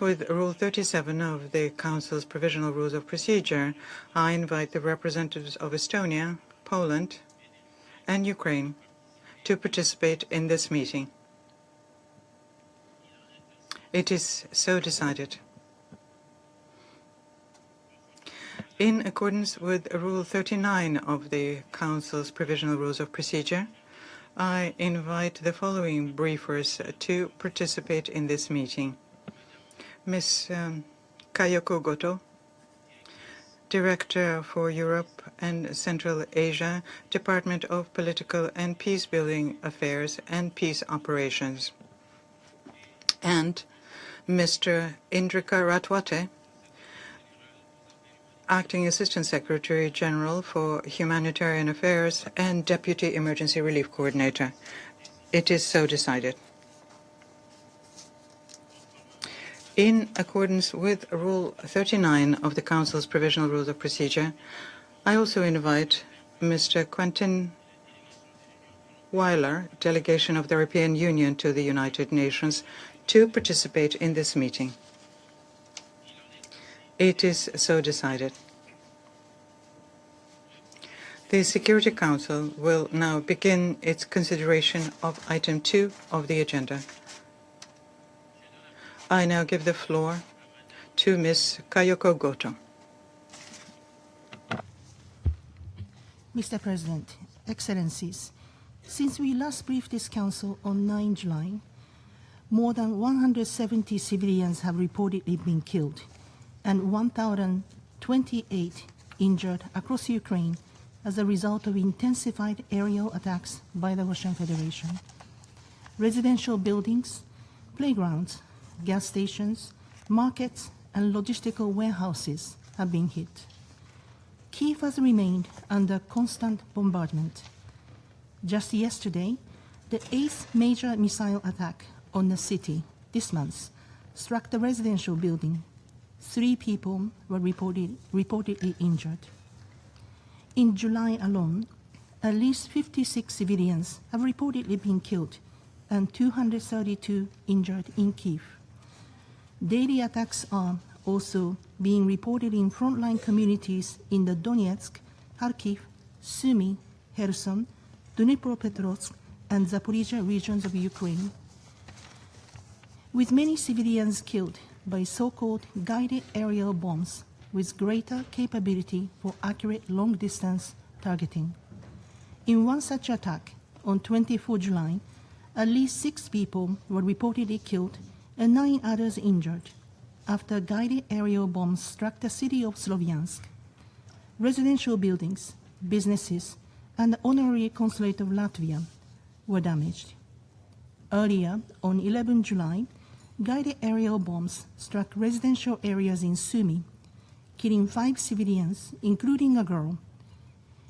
With Rule 37 of the Council's Provisional Rules of Procedure, I invite the representatives of Estonia, Poland, and Ukraine to participate in this meeting. It is so decided. In accordance with Rule 39 of the Council's Provisional Rules of Procedure, I invite the following briefers to participate in this meeting. Ms. Kayoko Goto, Director for Europe and Central Asia, Department of Political and Peace-Building Affairs and Peace Operations. And Mr. Indrika Ratwate, Acting Assistant Secretary General for Humanitarian Affairs and Deputy Emergency Relief Coordinator. It is so decided. In accordance with Rule 39 of the Council's Provisional Rules of Procedure, I also invite Mr. Quentin Weiler, Delegation of the European Union to the United Nations, to participate in this meeting. It is so decided. The Security Council will now begin its consideration of Item 2 of the agenda. I now give the floor to Ms. Kayoko Goto. Mr. President, Excellencies, since we last briefed this Council on 9 July, more than 170 civilians have reportedly been killed and 1,028 injured across Ukraine as a result of intensified aerial attacks by the Russian Federation. Residential buildings, playgrounds, gas stations, markets, and logistical warehouses have been hit. Kyiv has remained under constant bombardment. Just yesterday, the 8th major missile attack on the city this month struck the residential building. 3 people were reportedly injured. In July alone, at least 56 civilians have reportedly been killed and 232 injured in Kyiv. Daily attacks are also being reported in frontline communities in the Donetsk, Kharkiv, Sumy, Kherson, Dnipropetrovsk, and Zaporizhia regions of Ukraine. With many civilians killed by so-called guided aerial bombs with greater capability for accurate long-distance targeting. In one such attack, on 24 July, at least 6 people were reportedly killed and 9 others injured after guided aerial bombs struck the city of Slovyansk. Residential buildings, businesses, and the honorary consulate of Latvia were damaged. Earlier, on 11 July, guided aerial bombs struck residential areas in Sumy, killing 5 civilians, including a girl,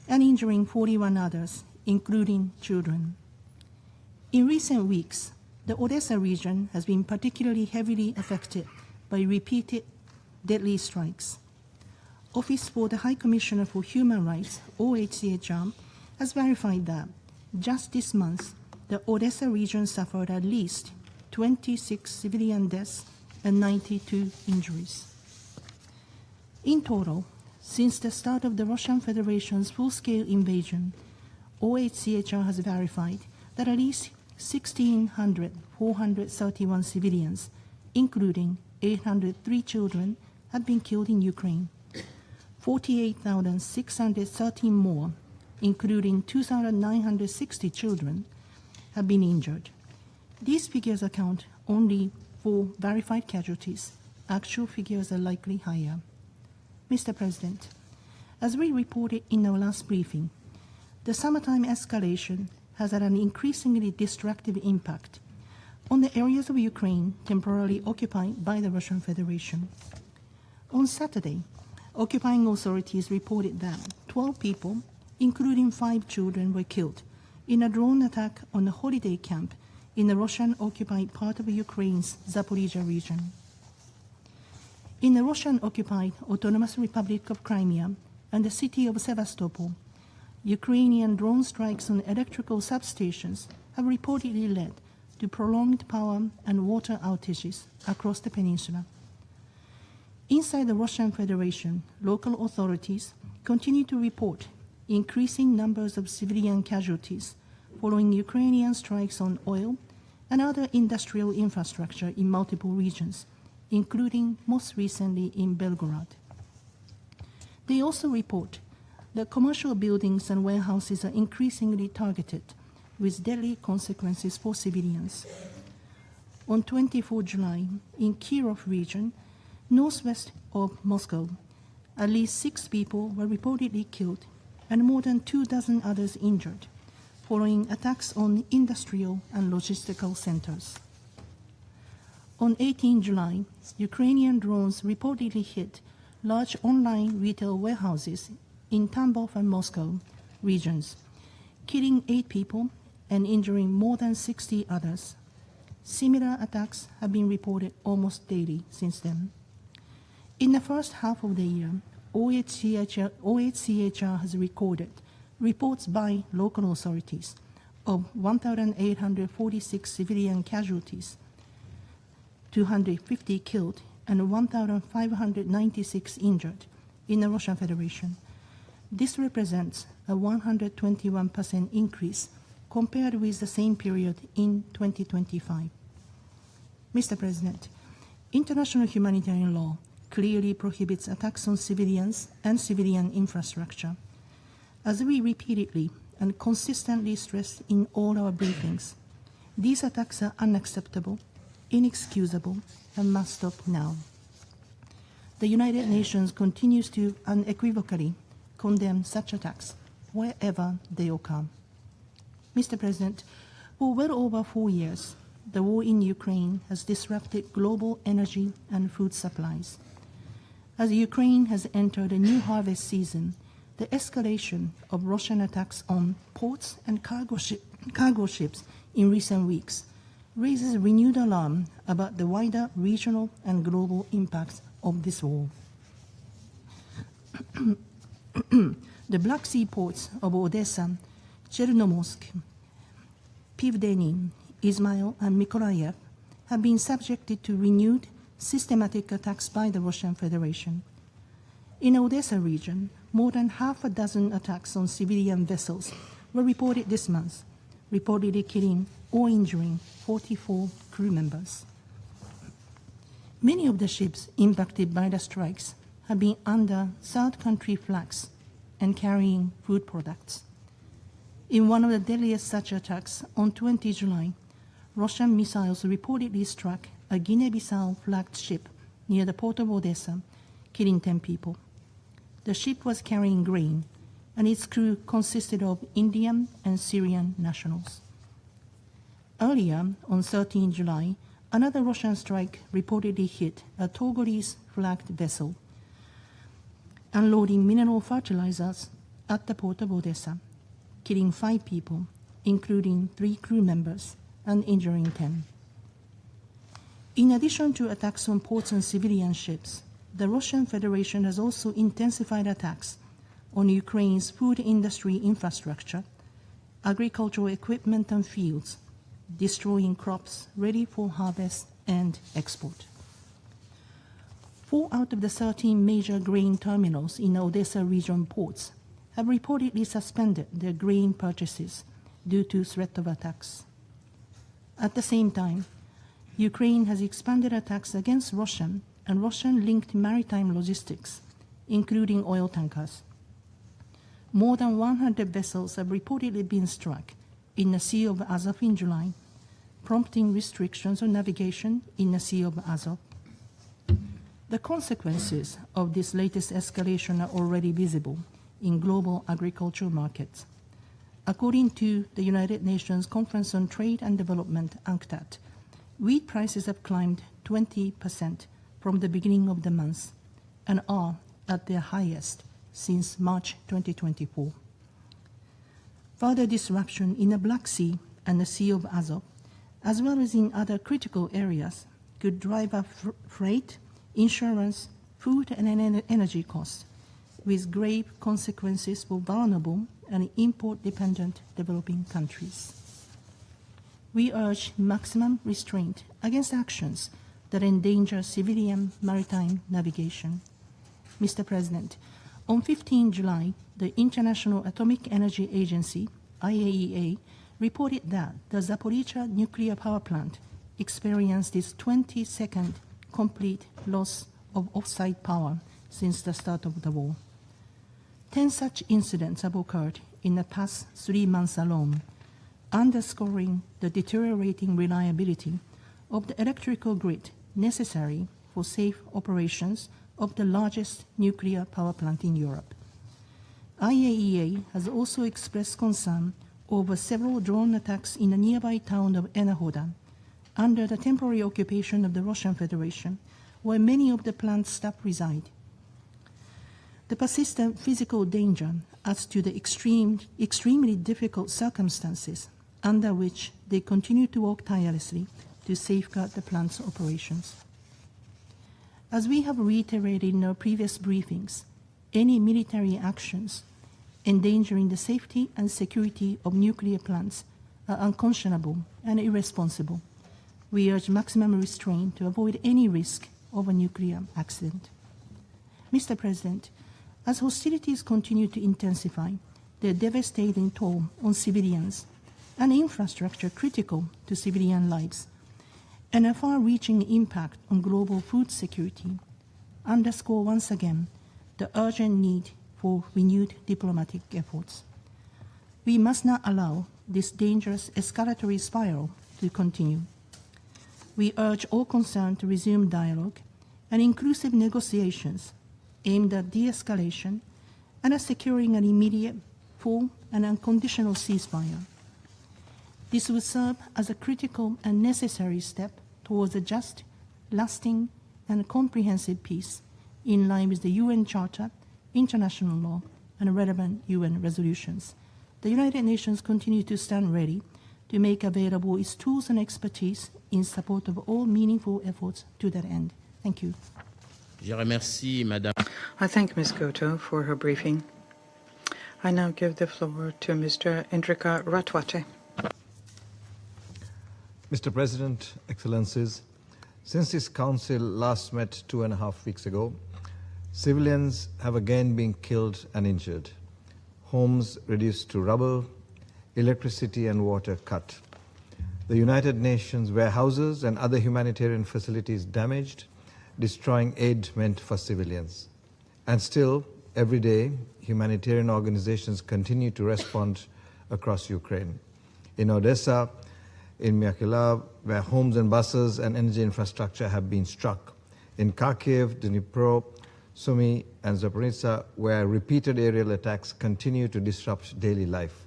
and injuring 41 others, including children. In recent weeks, the Odessa region has been particularly heavily affected by repeated deadly strikes. Office for the High Commissioner for Human Rights, OHCHR, has verified that just this month, the Odessa region suffered at least 26 civilian deaths and 92 injuries. In total, since the start of the Russian Federation's full-scale invasion, OHCHR has verified that at least 1,431 civilians, including 803 children, have been killed in Ukraine. 48,613 more, including 2,960 children, have been injured. These figures account only for verified casualties. Actual figures are likely higher. Mr. President, as we reported in our last briefing, the summertime escalation has had an increasingly destructive impact on the areas of Ukraine temporarily occupied by the Russian Federation. On Saturday, occupying authorities reported that 12 people, including 5 children, were killed in a drone attack on a holiday camp in the Russian-occupied part of Ukraine's Zaporizhia region. In the Russian-occupied Autonomous Republic of Crimea and the city of Sevastopol, Ukrainian drone strikes on electrical substations have reportedly led to prolonged power and water outages across the peninsula. Inside the Russian Federation, local authorities continue to report increasing numbers of civilian casualties following Ukrainian strikes on oil and other industrial infrastructure in multiple regions, including most recently in Belgorod. They also report that commercial buildings and warehouses are increasingly targeted with deadly consequences for civilians. On 24 July, in Kirov region, northwest of Moscow, at least 6 people were reportedly killed and more than 24 others injured following attacks on industrial and logistical centers. On 18 July, Ukrainian drones reportedly hit large online retail warehouses in Tambov and Moscow regions, killing 8 people and injuring more than 60 others. Similar attacks have been reported almost daily since then. In the first half of the year, OHCHR has recorded reports by local authorities of 1,846 civilian casualties, 250 killed, and 1,596 injured in the Russian Federation. This represents a 121% increase compared with the same period in 2025. Mr. President, international humanitarian law clearly prohibits attacks on civilians and civilian infrastructure. As we repeatedly and consistently stress in all our briefings, these attacks are unacceptable, inexcusable, and must stop now. The United Nations continues to unequivocally condemn such attacks wherever they occur. Mr. President, for well over 4 years, the war in Ukraine has disrupted global energy and food supplies. As Ukraine has entered a new harvest season, the escalation of Russian attacks on ports and cargo ships in recent weeks raises renewed alarm about the wider regional and global impacts of this war. The Black Sea ports of Odessa, Chernomorsk, Pivdeny, Izmail, and Mykolaiv have been subjected to renewed systematic attacks by the Russian Federation. In the Odessa region, more than half a dozen attacks on civilian vessels were reported this month, reportedly killing or injuring 44 crew members. Many of the ships impacted by the strikes have been under third country flags and carrying food products. In one of the deadliest such attacks on 20 July, Russian missiles reportedly struck a Guinea-Bissau flagged ship near the port of Odessa, killing 10 people. The ship was carrying grain, and its crew consisted of Indian and Syrian nationals. Earlier, on 13 July, another Russian strike reportedly hit a Togolese-flagged vessel, unloading mineral fertilizers at the port of Odessa, killing 5 people, including 3 crew members, and injuring 10. In addition to attacks on ports and civilian ships, the Russian Federation has also intensified attacks on Ukraine's food industry infrastructure, agricultural equipment and fields, destroying crops ready for harvest and export. 4 out of the 13 major grain terminals in Odessa region ports have reportedly suspended their grain purchases due to threat of attacks. At the same time, Ukraine has expanded attacks against Russian and Russian-linked maritime logistics, including oil tankers. More than 100 vessels have reportedly been struck in the Sea of Azov in July, prompting restrictions on navigation in the Sea of Azov. The consequences of this latest escalation are already visible in global agricultural markets. According to the United Nations Conference on Trade and Development, UNCTAD, wheat prices have climbed 20% from the beginning of the month and are at their highest since March 2024. Further disruption in the Black Sea and the Sea of Azov, as well as in other critical areas, could drive up freight, insurance, food, and energy costs, with grave consequences for vulnerable and import-dependent developing countries. We urge maximum restraint against actions that endanger civilian maritime navigation. Mr. President, on 15 July, the International Atomic Energy Agency, IAEA, reported that the Zaporizhzhia nuclear power plant experienced its 22nd complete loss of off-site power since the start of the war. 10 such incidents have occurred in the past 3 months alone, underscoring the deteriorating reliability of the electrical grid necessary for safe operations of the largest nuclear power plant in Europe. IAEA has also expressed concern over several drone attacks in the nearby town of Enerhoda, under the temporary occupation of the Russian Federation, where many of the plant's staff reside. The persistent physical danger adds to the extremely difficult circumstances under which they continue to work tirelessly to safeguard the plant's operations. As we have reiterated in our previous briefings, any military actions endangering the safety and security of nuclear plants are unconscionable and irresponsible. We urge maximum restraint to avoid any risk of a nuclear accident. Mr. President, as hostilities continue to intensify, their devastating toll on civilians and infrastructure critical to civilian lives, and a far-reaching impact on global food security, underscore once again the urgent need for renewed diplomatic efforts. We must not allow this dangerous escalatory spiral to continue. We urge all concerned to resume dialogue and inclusive negotiations aimed at de-escalation and at securing an immediate, full, and unconditional ceasefire. This will serve as a critical and necessary step towards a just, lasting, and comprehensive peace in line with the UN Charter, international law, and relevant UN resolutions. The United Nations continue to stand ready to make available its tools and expertise in support of all meaningful efforts to that end. Thank you. Je remercie Madame. I thank Ms. Goto for her briefing. I now give the floor to Mr. Indrika Ratwate. Mr. President, Excellencies, since this Council last met 2.5 weeks ago, civilians have again been killed and injured, homes reduced to rubble, electricity and water cut, the United Nations warehouses and other humanitarian facilities damaged, destroying aid meant for civilians. And still, every day, humanitarian organizations continue to respond across Ukraine. In Odessa, in Mykolaiv, where homes and buses and energy infrastructure have been struck. In Kharkiv, Dnipro, Sumy, and Zaporizhzhia, where repeated aerial attacks continue to disrupt daily life.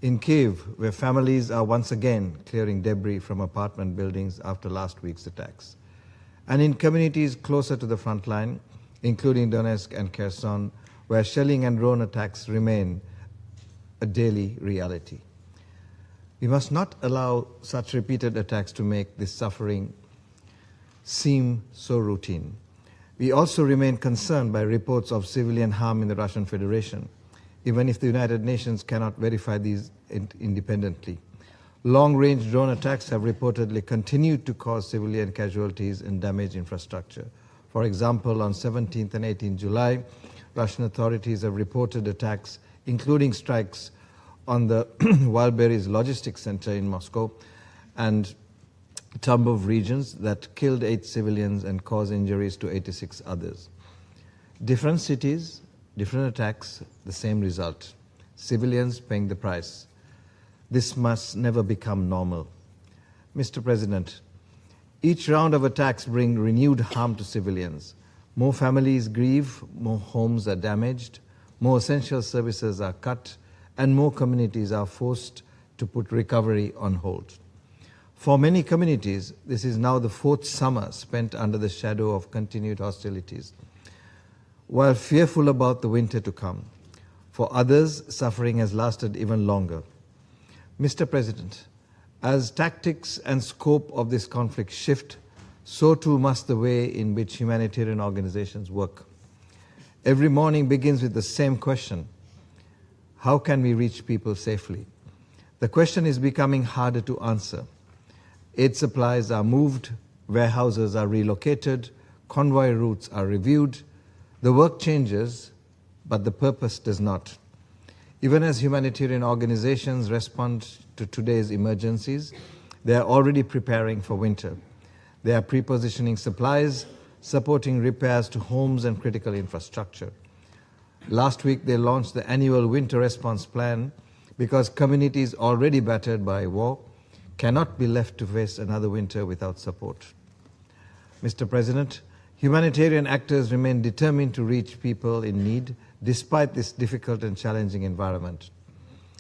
In Kiev, where families are once again clearing debris from apartment buildings after last week's attacks. And in communities closer to the front line, including Donetsk and Kherson, where shelling and drone attacks remain a daily reality. We must not allow such repeated attacks to make this suffering seem so routine. We also remain concerned by reports of civilian harm in the Russian Federation, even if the United Nations cannot verify these independently. Long-range drone attacks have reportedly continued to cause civilian casualties and damage infrastructure. For example, on 17th and 18th July, Russian authorities have reported attacks, including strikes on the Wildberries Logistics Center in Moscow and Tambov regions that killed 8 civilians and caused injuries to 86 others. Different cities, different attacks, the same result. Civilians paying the price. This must never become normal. Mr. President, each round of attacks bring renewed harm to civilians. More families grieve, more homes are damaged, more essential services are cut, and more communities are forced to put recovery on hold. For many communities, this is now the 4th summer spent under the shadow of continued hostilities, while fearful about the winter to come. For others, suffering has lasted even longer. Mr. President, as tactics and scope of this conflict shift, so too must the way in which humanitarian organizations work. Every morning begins with the same question: how can we reach people safely? The question is becoming harder to answer. Aid supplies are moved, warehouses are relocated, convoy routes are reviewed. The work changes, but the purpose does not. Even as humanitarian organizations respond to today's emergencies, they are already preparing for winter. They are pre-positioning supplies, supporting repairs to homes and critical infrastructure. Last week, they launched the annual winter response plan because communities already battered by war cannot be left to face another winter without support. Mr. President, humanitarian actors remain determined to reach people in need despite this difficult and challenging environment.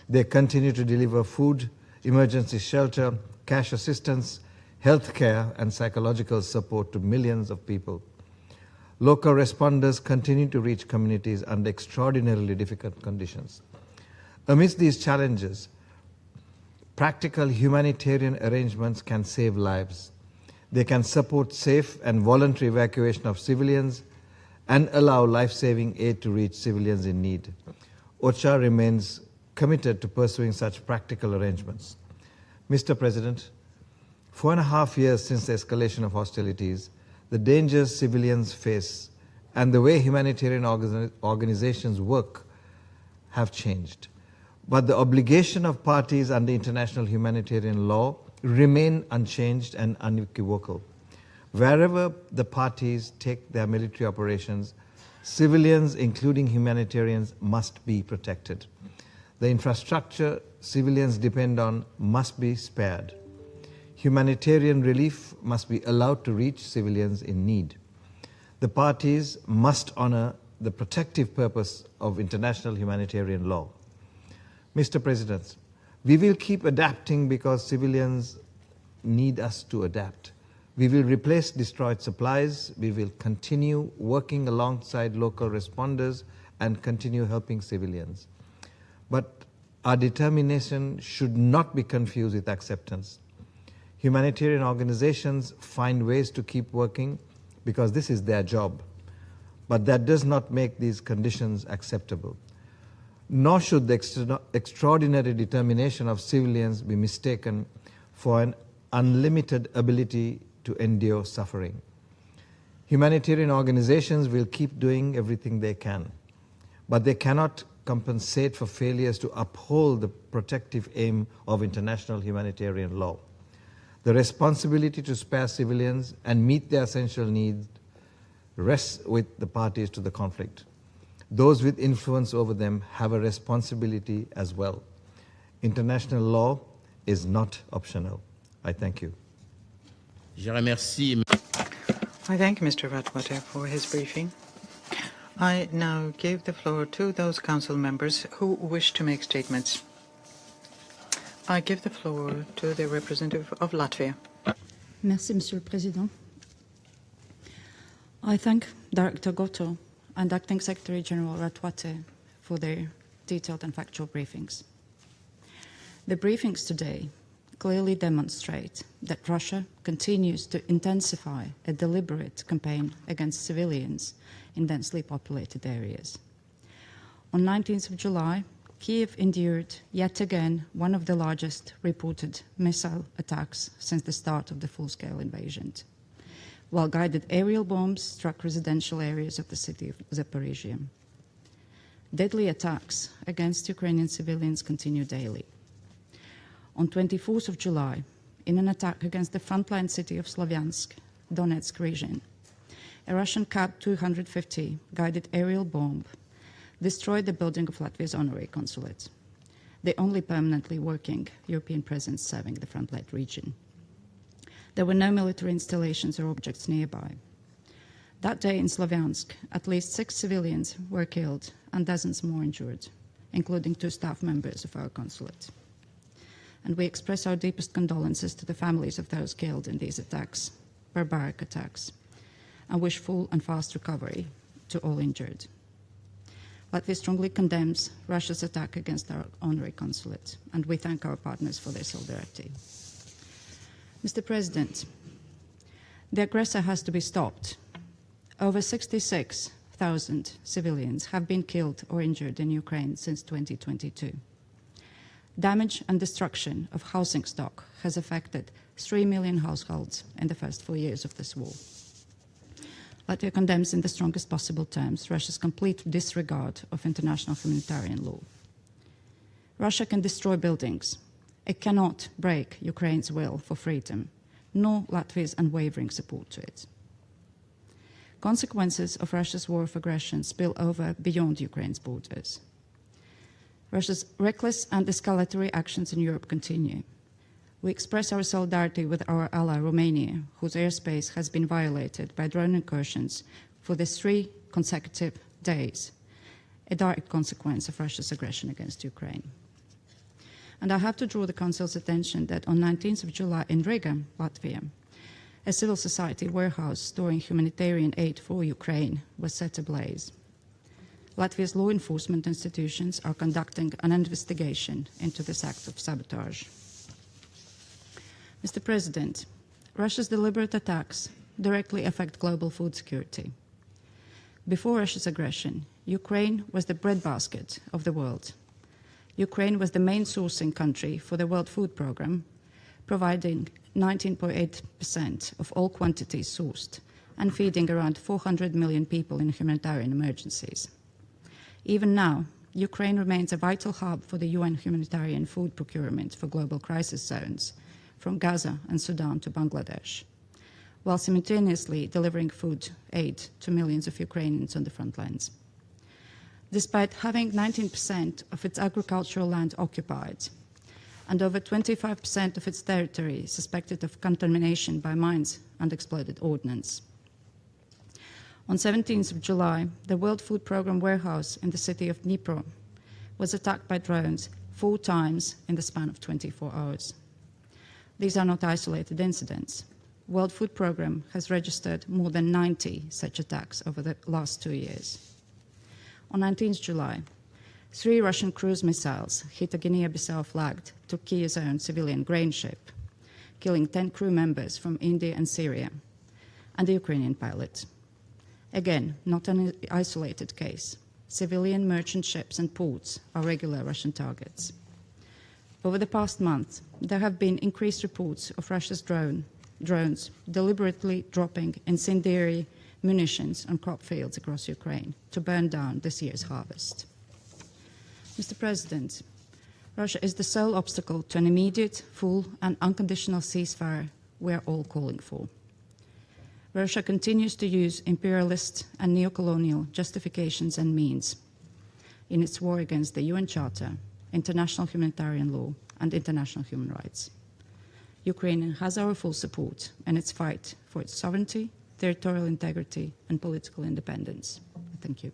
They continue to deliver food, emergency shelter, cash assistance, health care, and psychological support to millions of people. Local responders continue to reach communities under extraordinarily difficult conditions. Amidst these challenges, practical humanitarian arrangements can save lives. They can support safe and voluntary evacuation of civilians and allow life-saving aid to reach civilians in need. OCHA remains committed to pursuing such practical arrangements. Mr. President, 4.5 years since the escalation of hostilities, the dangers civilians face and the way humanitarian organizations work have changed. But the obligation of parties under international humanitarian law remain unchanged and unequivocal. Wherever the parties take their military operations, civilians, including humanitarians, must be protected. The infrastructure civilians depend on must be spared. Humanitarian relief must be allowed to reach civilians in need. The parties must honor the protective purpose of international humanitarian law. Mr. President, we will keep adapting because civilians need us to adapt. We will replace destroyed supplies. We will continue working alongside local responders and continue helping civilians. But our determination should not be confused with acceptance. Humanitarian organizations find ways to keep working because this is their job. But that does not make these conditions acceptable. Nor should the extraordinary determination of civilians be mistaken for an unlimited ability to endure suffering. Humanitarian organizations will keep doing everything they can, but they cannot compensate for failures to uphold the protective aim of international humanitarian law. The responsibility to spare civilians and meet their essential needs rests with the parties to the conflict. Those with influence over them have a responsibility as well. International law is not optional. I thank you. Je remercie. I thank Mr. Ratwater for his briefing. I now give the floor to those council members who wish to make statements. I give the floor to the representative of Latvia. Merci, Monsieur le Président. I thank Director Goto and Acting Secretary General Ratwater for their detailed and factual briefings. The briefings today clearly demonstrate that Russia continues to intensify a deliberate campaign against civilians in densely populated areas. On 19th of July, Kiev endured yet again one of the largest reported missile attacks since the start of the full-scale invasion, while guided aerial bombs struck residential areas of the city of Zaporizhia. Deadly attacks against Ukrainian civilians continue daily. On 24th of July, in an attack against the frontline city of Slavyansk, Donetsk region, a Russian Kab-250 guided aerial bomb destroyed the building of Latvia's honorary consulate, the only permanently working European presence serving the frontline region. There were no military installations or objects nearby. That day in Slavyansk, at least 6 civilians were killed and dozens more injured, including 2 staff members of our consulate. And we express our deepest condolences to the families of those killed in these attacks, barbaric attacks, and wish full and fast recovery to all injured. Latvia strongly condemns Russia's attack against our honorary consulate, and we thank our partners for their solidarity. Mr. President, the aggressor has to be stopped. Over 66,000 civilians have been killed or injured in Ukraine since 2022. Damage and destruction of housing stock has affected 3 million households in the first 4 years of this war. Latvia condemns in the strongest possible terms Russia's complete disregard of international humanitarian law. Russia can destroy buildings. It cannot break Ukraine's will for freedom, nor Latvia's unwavering support to it. Consequences of Russia's war of aggression spill over beyond Ukraine's borders. Russia's reckless and escalatory actions in Europe continue. We express our solidarity with our ally Romania, whose airspace has been violated by drone incursions for these 3 consecutive days, a direct consequence of Russia's aggression against Ukraine. And I have to draw the Council's attention that on 19th of July in Riga, Latvia, a civil society warehouse storing humanitarian aid for Ukraine was set ablaze. Latvia's law enforcement institutions are conducting an investigation into this act of sabotage. Mr. President, Russia's deliberate attacks directly affect global food security. Before Russia's aggression, Ukraine was the breadbasket of the world. Ukraine was the main sourcing country for the World Food Programme, providing 19.8% of all quantities sourced and feeding around 400 million people in humanitarian emergencies. Even now, Ukraine remains a vital hub for the UN humanitarian food procurement for global crisis zones, from Gaza and Sudan to Bangladesh, while simultaneously delivering food aid to millions of Ukrainians on the front lines. Despite having 19% of its agricultural land occupied and over 25% of its territory suspected of contamination by mines and exploded ordnance. On 17th of July, the World Food Programme warehouse in the city of Dnipro was attacked by drones 4 times in the span of 24 hours. These are not isolated incidents. World Food Programme has registered more than 90 such attacks over the last 2 years. On 19th July, 3 Russian cruise missiles hit a Guinea-Bissau flagged Turkey-owned civilian grain ship, killing 10 crew members from India and Syria, and a Ukrainian pilot. Again, not an isolated case. Civilian merchant ships and ports are regular Russian targets. Over the past month, there have been increased reports of Russia's drones deliberately dropping incendiary munitions on crop fields across Ukraine to burn down this year's harvest. Mr. President, Russia is the sole obstacle to an immediate, full, and unconditional ceasefire we are all calling for. Russia continues to use imperialist and neocolonial justifications and means in its war against the UN Charter, international humanitarian law, and international human rights. Ukraine has our full support in its fight for its sovereignty, territorial integrity, and political independence. Thank you.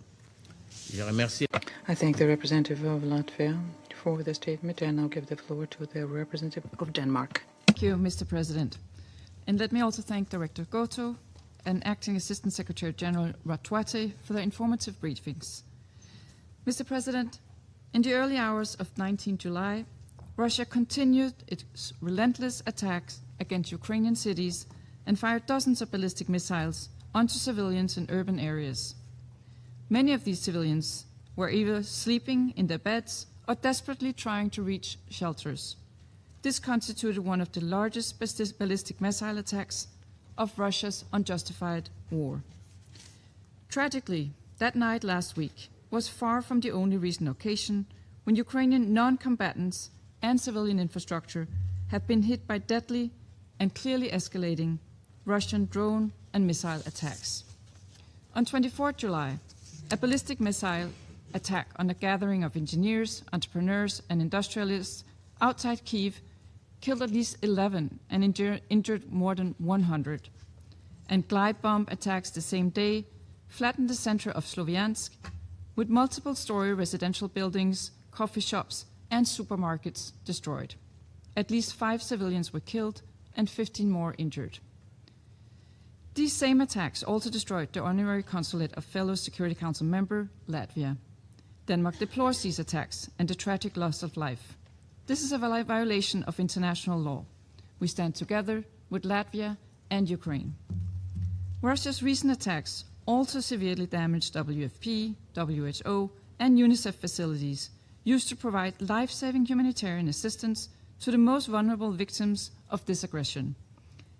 I thank the representative of Latvia for the statement, and I'll give the floor to the representative of Denmark. Thank you, Mr. President. And let me also thank Director Goto and Acting Assistant Secretary General Ratwate for their informative briefings. Mr. President, in the early hours of 19 July, Russia continued its relentless attacks against Ukrainian cities and fired dozens of ballistic missiles onto civilians in urban areas. Many of these civilians were either sleeping in their beds or desperately trying to reach shelters. This constituted one of the largest ballistic missile attacks of Russia's unjustified war. Tragically, that night last week was far from the only recent occasion when Ukrainian non-combatants and civilian infrastructure have been hit by deadly and clearly escalating Russian drone and missile attacks. On 24 July, a ballistic missile attack on a gathering of engineers, entrepreneurs, and industrialists outside Kyiv killed at least 11 and injured more than 100. And glide bomb attacks the same day flattened the center of Sloviansk with multiple-story residential buildings, coffee shops, and supermarkets destroyed. At least 5 civilians were killed and 15 more injured. These same attacks also destroyed the honorary consulate of fellow Security Council member Latvia. Denmark deplores these attacks and the tragic loss of life. This is a violation of international law. We stand together with Latvia and Ukraine. Russia's recent attacks also severely damaged WFP, WHO, and UNICEF facilities, used to provide life-saving humanitarian assistance to the most vulnerable victims of this aggression.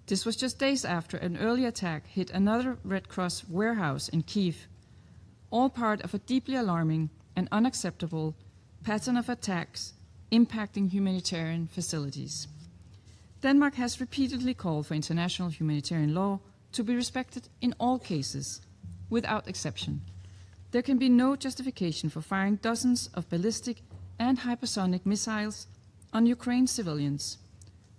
This was just days after an early attack hit another Red Cross warehouse in Kyiv, all part of a deeply alarming and unacceptable pattern of attacks impacting humanitarian facilities. Denmark has repeatedly called for international humanitarian law to be respected in all cases, without exception. There can be no justification for firing dozens of ballistic and hypersonic missiles on Ukraine's civilians.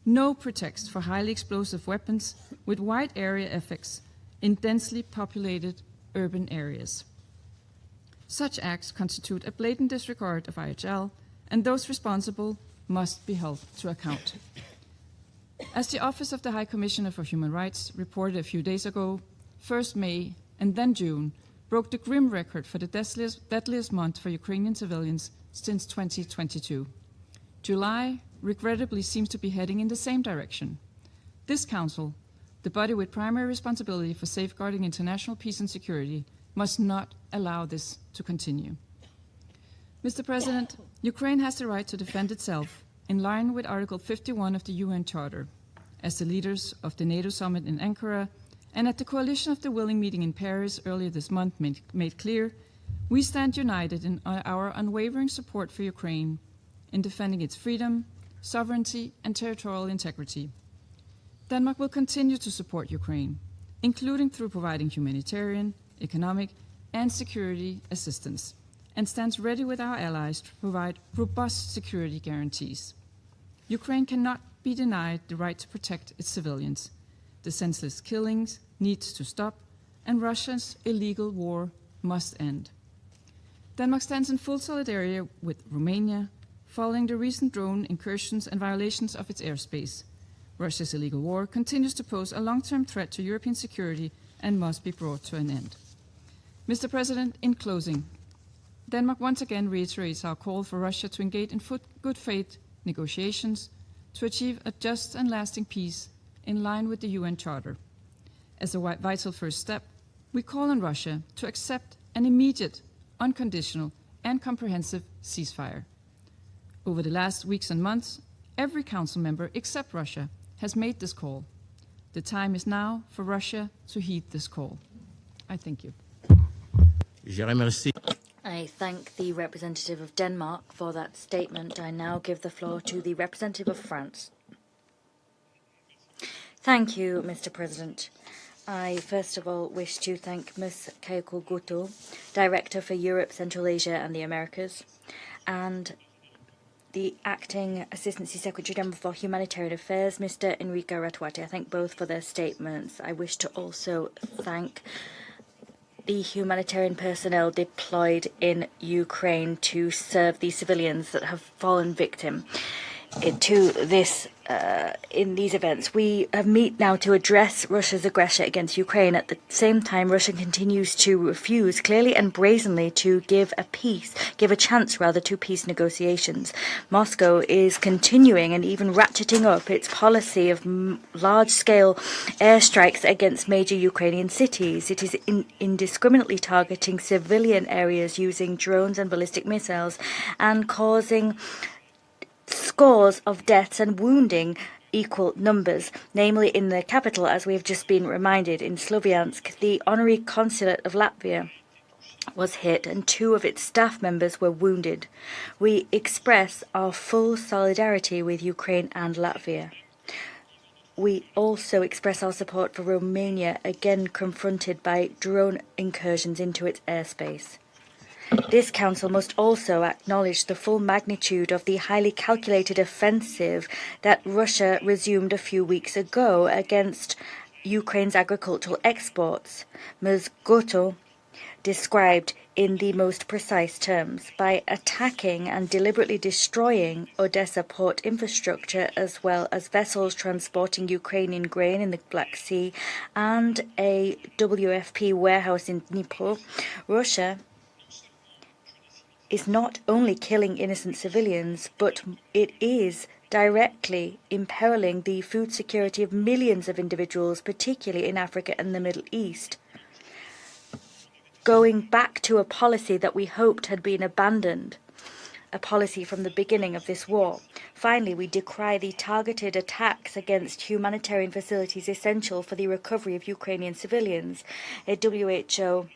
No pretext for highly explosive weapons with wide area effects in densely populated urban areas. Such acts constitute a blatant disregard of IHL, and those responsible must be held to account. As the Office of the High Commissioner for Human Rights reported a few days ago, first May and then June broke the grim record for the deadliest month for Ukrainian civilians since 2022. July, regrettably, seems to be heading in the same direction. This Council, the body with primary responsibility for safeguarding international peace and security, must not allow this to continue. Mr. President, Ukraine has the right to defend itself in line with Article 51 of the UN Charter. As the leaders of the NATO summit in Ankara and at the Coalition of the Willing meeting in Paris earlier this month made clear, we stand united in our unwavering support for Ukraine in defending its freedom, sovereignty, and territorial integrity. Denmark will continue to support Ukraine, including through providing humanitarian, economic, and security assistance, and stands ready with our allies to provide robust security guarantees. Ukraine cannot be denied the right to protect its civilians. The senseless killings needs to stop, and Russia's illegal war must end. Denmark stands in full solidarity with Romania, following the recent drone incursions and violations of its airspace. Russia's illegal war continues to pose a long-term threat to European security and must be brought to an end. Mr. President, in closing, Denmark once again reiterates our call for Russia to engage in good faith negotiations to achieve a just and lasting peace in line with the UN Charter. As a vital first step, we call on Russia to accept an immediate, unconditional, and comprehensive ceasefire. Over the last weeks and months, every Council member except Russia has made this call. The time is now for Russia to heed this call. I thank you. Je remercie. I thank the representative of Denmark for that statement. I now give the floor to the representative of France. Thank you, Mr. President. I first of all wish to thank Ms. Keiko Goto, Director for Europe, Central Asia and the Americas, and the Acting Assistant Secretary General for Humanitarian Affairs, Mr. Enrico Ratwati. I thank both for their statements. I wish to also thank the humanitarian personnel deployed in Ukraine to serve the civilians that have fallen victim to this in these events. We meet now to address Russia's aggression against Ukraine. At the same time, Russia continues to refuse clearly and brazenly to give a chance to peace negotiations. Moscow is continuing and even ratcheting up its policy of large-scale airstrikes against major Ukrainian cities. It is indiscriminately targeting civilian areas using drones and ballistic missiles and causing scores of deaths and wounding equal numbers, namely in the capital, as we have just been reminded. In Sloviansk, the honorary consulate of Latvia was hit and 2 of its staff members were wounded. We express our full solidarity with Ukraine and Latvia. We also express our support for Romania, again confronted by drone incursions into its airspace. This Council must also acknowledge the full magnitude of the highly calculated offensive that Russia resumed a few weeks ago against Ukraine's agricultural exports. Ms. Goto described in the most precise terms by attacking and deliberately destroying Odessa port infrastructure, as well as vessels transporting Ukrainian grain in the Black Sea and a WFP warehouse in Dnipro. Russia is not only killing innocent civilians, but it is directly imperiling the food security of millions of individuals, particularly in Africa and the Middle East. Going back to a policy that we hoped had been abandoned, a policy from the beginning of this war. Finally, we decry the targeted attacks against humanitarian facilities essential for the recovery of Ukrainian civilians. A WHO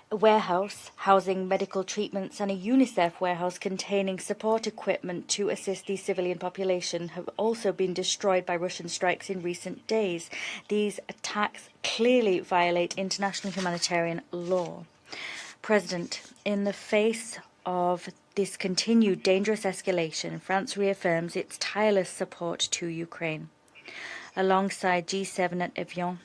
warehouse housing medical treatments and a UNICEF warehouse containing support equipment to assist the civilian population have also been destroyed by Russian strikes in recent days. These attacks clearly violate international humanitarian law. President, in the face of this continued dangerous escalation, France reaffirms its tireless support to Ukraine. Alongside G7 at Evian,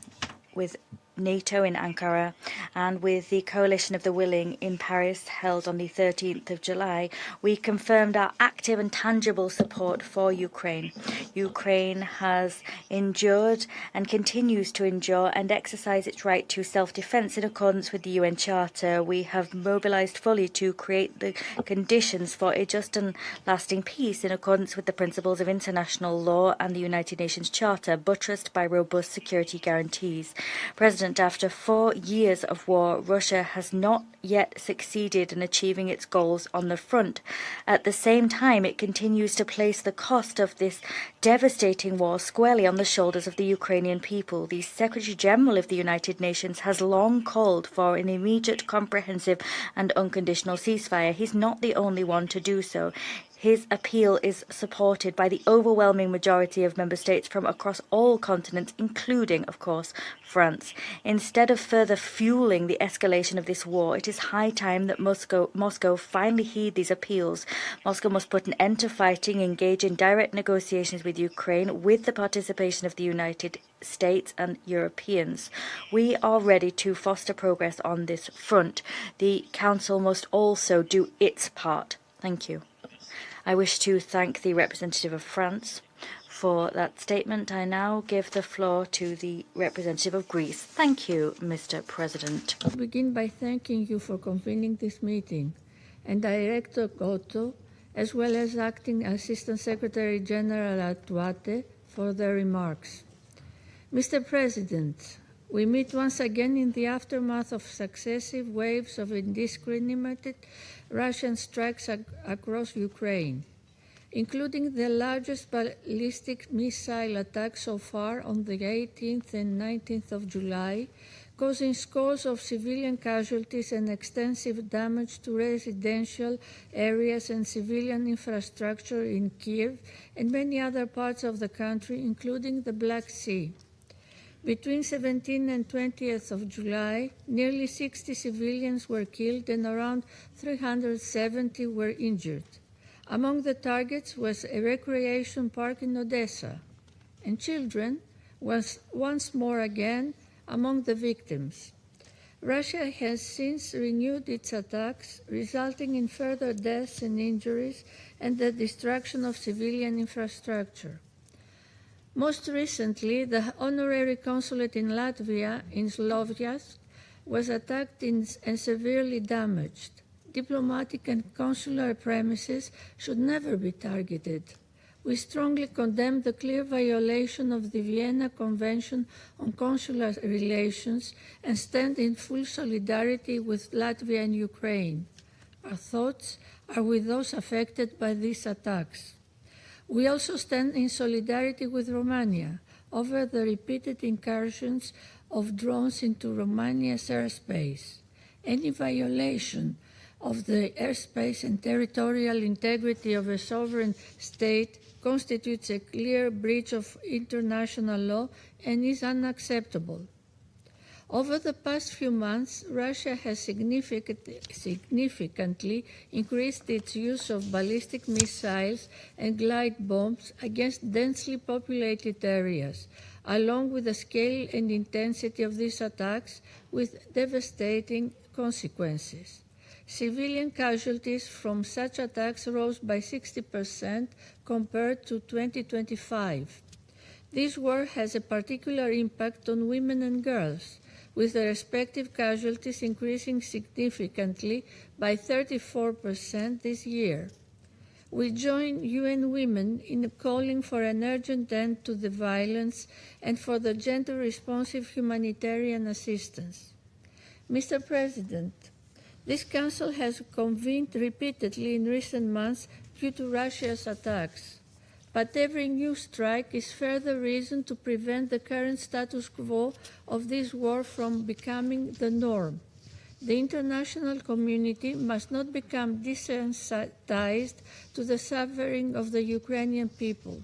with NATO in Ankara, and with the Coalition of the Willing in Paris held on the 13th of July, we confirmed our active and tangible support for Ukraine. Ukraine has endured and continues to endure and exercise its right to self-defense in accordance with the UN Charter. We have mobilized fully to create the conditions for a just and lasting peace in accordance with the principles of international law and the United Nations Charter, buttressed by robust security guarantees. President, after 4 years of war, Russia has not yet succeeded in achieving its goals on the front. At the same time, it continues to place the cost of this devastating war squarely on the shoulders of the Ukrainian people. The Secretary General of the United Nations has long called for an immediate, comprehensive and unconditional ceasefire. He's not the only one to do so. His appeal is supported by the overwhelming majority of member states from across all continents, including, of course, France. Instead of further fueling the escalation of this war, it is high time that Moscow finally heed these appeals. Moscow must put an end to fighting, engage in direct negotiations with Ukraine with the participation of the United States and Europeans. We are ready to foster progress on this front. The Council must also do its part. Thank you. I wish to thank the representative of France for that statement. I now give the floor to the representative of Greece. Thank you, Mr. President. I begin by thanking you for convening this meeting, and Director Goto, as well as Acting Assistant Secretary General Atuate, for their remarks. Mr. President, we meet once again in the aftermath of successive waves of indiscriminate Russian strikes across Ukraine, including the largest ballistic missile attack so far on the 18th and 19th of July, causing scores of civilian casualties and extensive damage to residential areas and civilian infrastructure in Kiev and many other parts of the country, including the Black Sea. Between 17th and 20th of July, nearly 60 civilians were killed and around 370 were injured. Among the targets was a recreation park in Odessa, and children was once more again among the victims. Russia has since renewed its attacks, resulting in further deaths and injuries and the destruction of civilian infrastructure. Most recently, the honorary consulate in Latvia, in Sloviansk, was attacked and severely damaged. Diplomatic and consular premises should never be targeted. We strongly condemn the clear violation of the Vienna Convention on Consular Relations and stand in full solidarity with Latvia and Ukraine. Our thoughts are with those affected by these attacks. We also stand in solidarity with Romania over the repeated incursions of drones into Romania's airspace. Any violation of the airspace and territorial integrity of a sovereign state constitutes a clear breach of international law and is unacceptable. Over the past few months, Russia has significantly increased its use of ballistic missiles and glide bombs against densely populated areas, along with the scale and intensity of these attacks with devastating consequences. Civilian casualties from such attacks rose by 60% compared to 2025. This war has a particular impact on women and girls, with the respective casualties increasing significantly by 34% this year. We join UN Women in calling for an urgent end to the violence and for the gender-responsive humanitarian assistance. Mr. President, This Council has convened repeatedly in recent months due to Russia's attacks. But every new strike is further reason to prevent the current status quo of this war from becoming the norm. The international community must not become desensitized to the suffering of the Ukrainian people.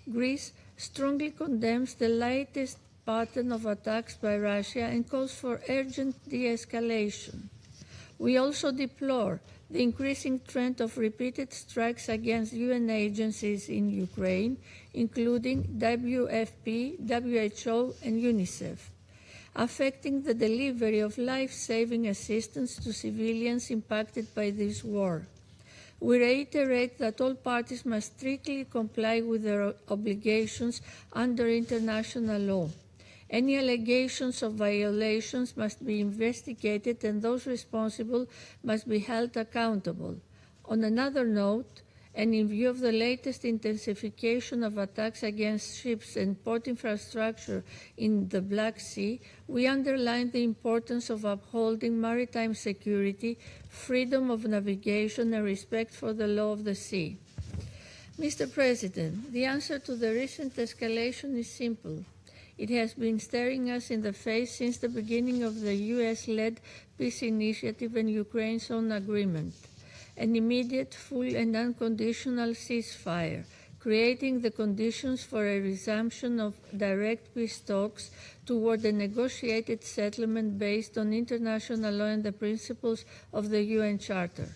Greece strongly condemns the latest pattern of attacks by Russia and calls for urgent de-escalation. We also deplore the increasing trend of repeated strikes against UN agencies in Ukraine, including WFP, WHO, and UNICEF, affecting the delivery of life-saving assistance to civilians impacted by this war. We reiterate that all parties must strictly comply with their obligations under international law. Any allegations of violations must be investigated and those responsible must be held accountable. On another note, and in view of the latest intensification of attacks against ships and port infrastructure in the Black Sea, we underline the importance of upholding maritime security, freedom of navigation, and respect for the law of the sea. Mr. President, the answer to the recent escalation is simple. It has been staring us in the face since the beginning of the US-led peace initiative and Ukraine's own agreement. An immediate, full and unconditional ceasefire, creating the conditions for a resumption of direct peace talks toward a negotiated settlement based on international law and the principles of the UN Charter.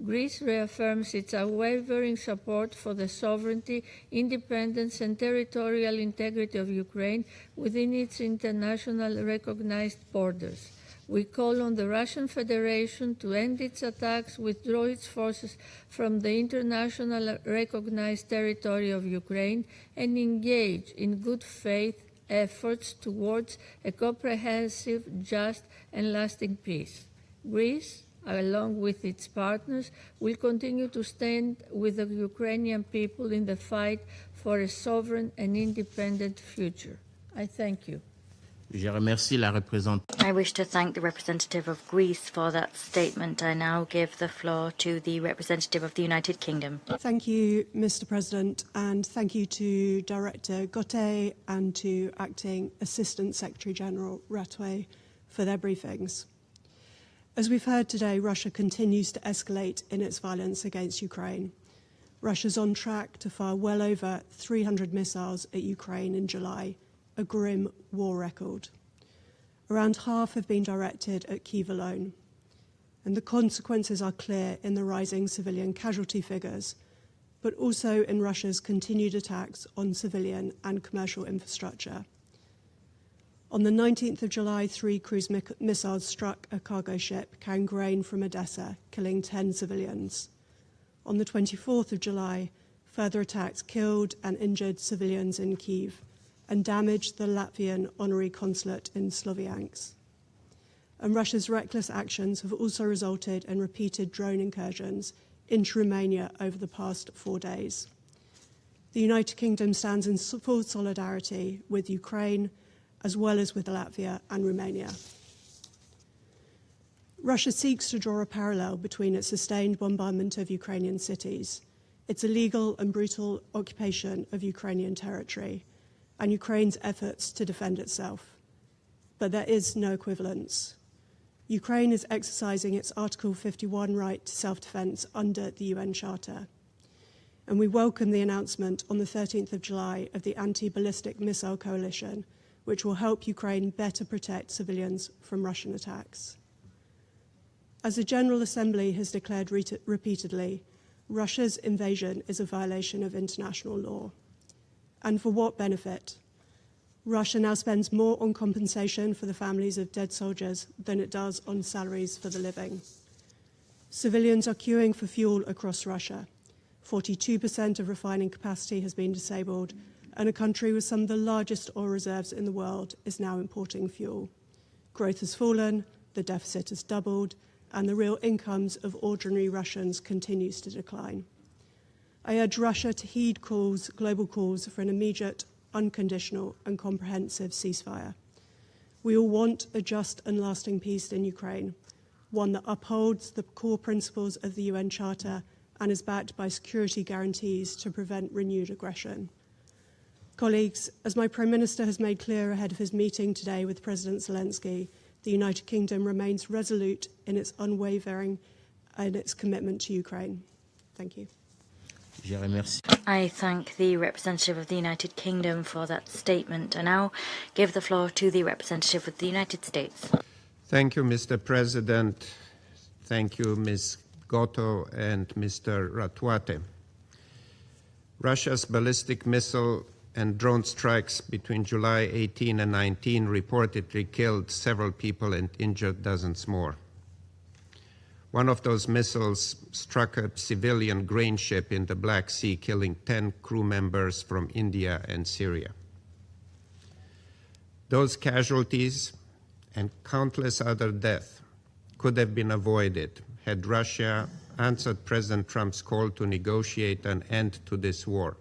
Greece reaffirms its unwavering support for the sovereignty, independence, and territorial integrity of Ukraine within its internationally recognized borders. We call on the Russian Federation to end its attacks, withdraw its forces from the internationally recognized territory of Ukraine, and engage in good faith efforts towards a comprehensive, just, and lasting peace. Greece, along with its partners, will continue to stand with the Ukrainian people in the fight for a sovereign and independent future. I thank you. Je remercie la représentante. I wish to thank the representative of Greece for that statement. I now give the floor to the representative of the United Kingdom. Thank you, Mr. President, and thank you to Director Gauthier and to Acting Assistant Secretary General Ratouet for their briefings. As we've heard today, Russia continues to escalate in its violence against Ukraine. Russia's on track to fire well over 300 missiles at Ukraine in July, a grim war record. Around half have been directed at Kyiv alone, and the consequences are clear in the rising civilian casualty figures, but also in Russia's continued attacks on civilian and commercial infrastructure. On the 19th of July, 3 cruise missiles struck a cargo ship carrying grain from Odessa, killing 10 civilians. On the 24th of July, further attacks killed and injured civilians in Kyiv and damaged the Latvian honorary consulate in Sloviansk. And Russia's reckless actions have also resulted in repeated drone incursions into Romania over the past 4 days. The United Kingdom stands in full solidarity with Ukraine, as well as with Latvia and Romania. Russia seeks to draw a parallel between its sustained bombardment of Ukrainian cities, its illegal and brutal occupation of Ukrainian territory, and Ukraine's efforts to defend itself. But there is no equivalence. Ukraine is exercising its Article 51 right to self-defense under the UN Charter. And we welcome the announcement on the 13th of July of the Anti-Ballistic Missile Coalition, which will help Ukraine better protect civilians from Russian attacks. As the General Assembly has declared repeatedly, Russia's invasion is a violation of international law. And for what benefit? Russia now spends more on compensation for the families of dead soldiers than it does on salaries for the living. Civilians are queuing for fuel across Russia. 42% of refining capacity has been disabled, and a country with some of the largest oil reserves in the world is now importing fuel. Growth has fallen, the deficit has doubled, and the real incomes of ordinary Russians continues to decline. I urge Russia to heed global calls for an immediate, unconditional and comprehensive ceasefire. We all want a just and lasting peace in Ukraine. one that upholds the core principles of the UN Charter and is backed by security guarantees to prevent renewed aggression. Colleagues, as my Prime Minister has made clear ahead of his meeting today with President Zelensky, the United Kingdom remains resolute in its unwavering in its commitment to Ukraine. Thank you. I thank the representative of the United Kingdom for that statement. I now give the floor to the representative of the United States. Thank you, Mr. President. Thank you, Ms. Goto and Mr. Ratwate. Russia's ballistic missile and drone strikes between July 18 and 19 reportedly killed several people and injured dozens more. One of those missiles struck a civilian grain ship in the Black Sea, killing 10 crew members from India and Syria. Those casualties and countless other deaths could have been avoided had Russia answered President Trump's call to negotiate an end to this war.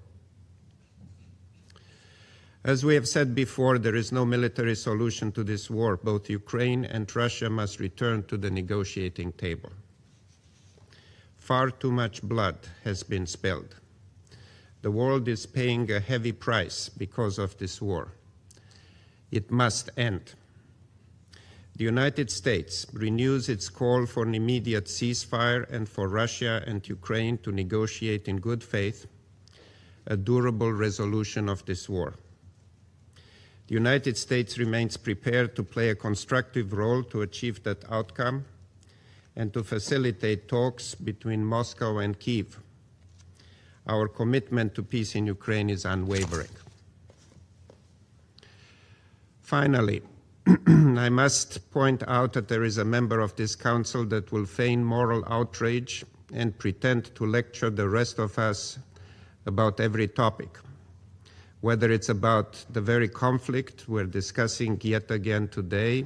As we have said before, there is no military solution to this war. Both Ukraine and Russia must return to the negotiating table. Far too much blood has been spilled. The world is paying a heavy price because of this war. It must end. The United States renews its call for an immediate ceasefire and for Russia and Ukraine to negotiate in good faith a durable resolution of this war. The United States remains prepared to play a constructive role to achieve that outcome and to facilitate talks between Moscow and Kyiv. Our commitment to peace in Ukraine is unwavering. Finally, I must point out that there is a member of this Council that will feign moral outrage and pretend to lecture the rest of us about every topic, whether it's about the very conflict we're discussing yet again today,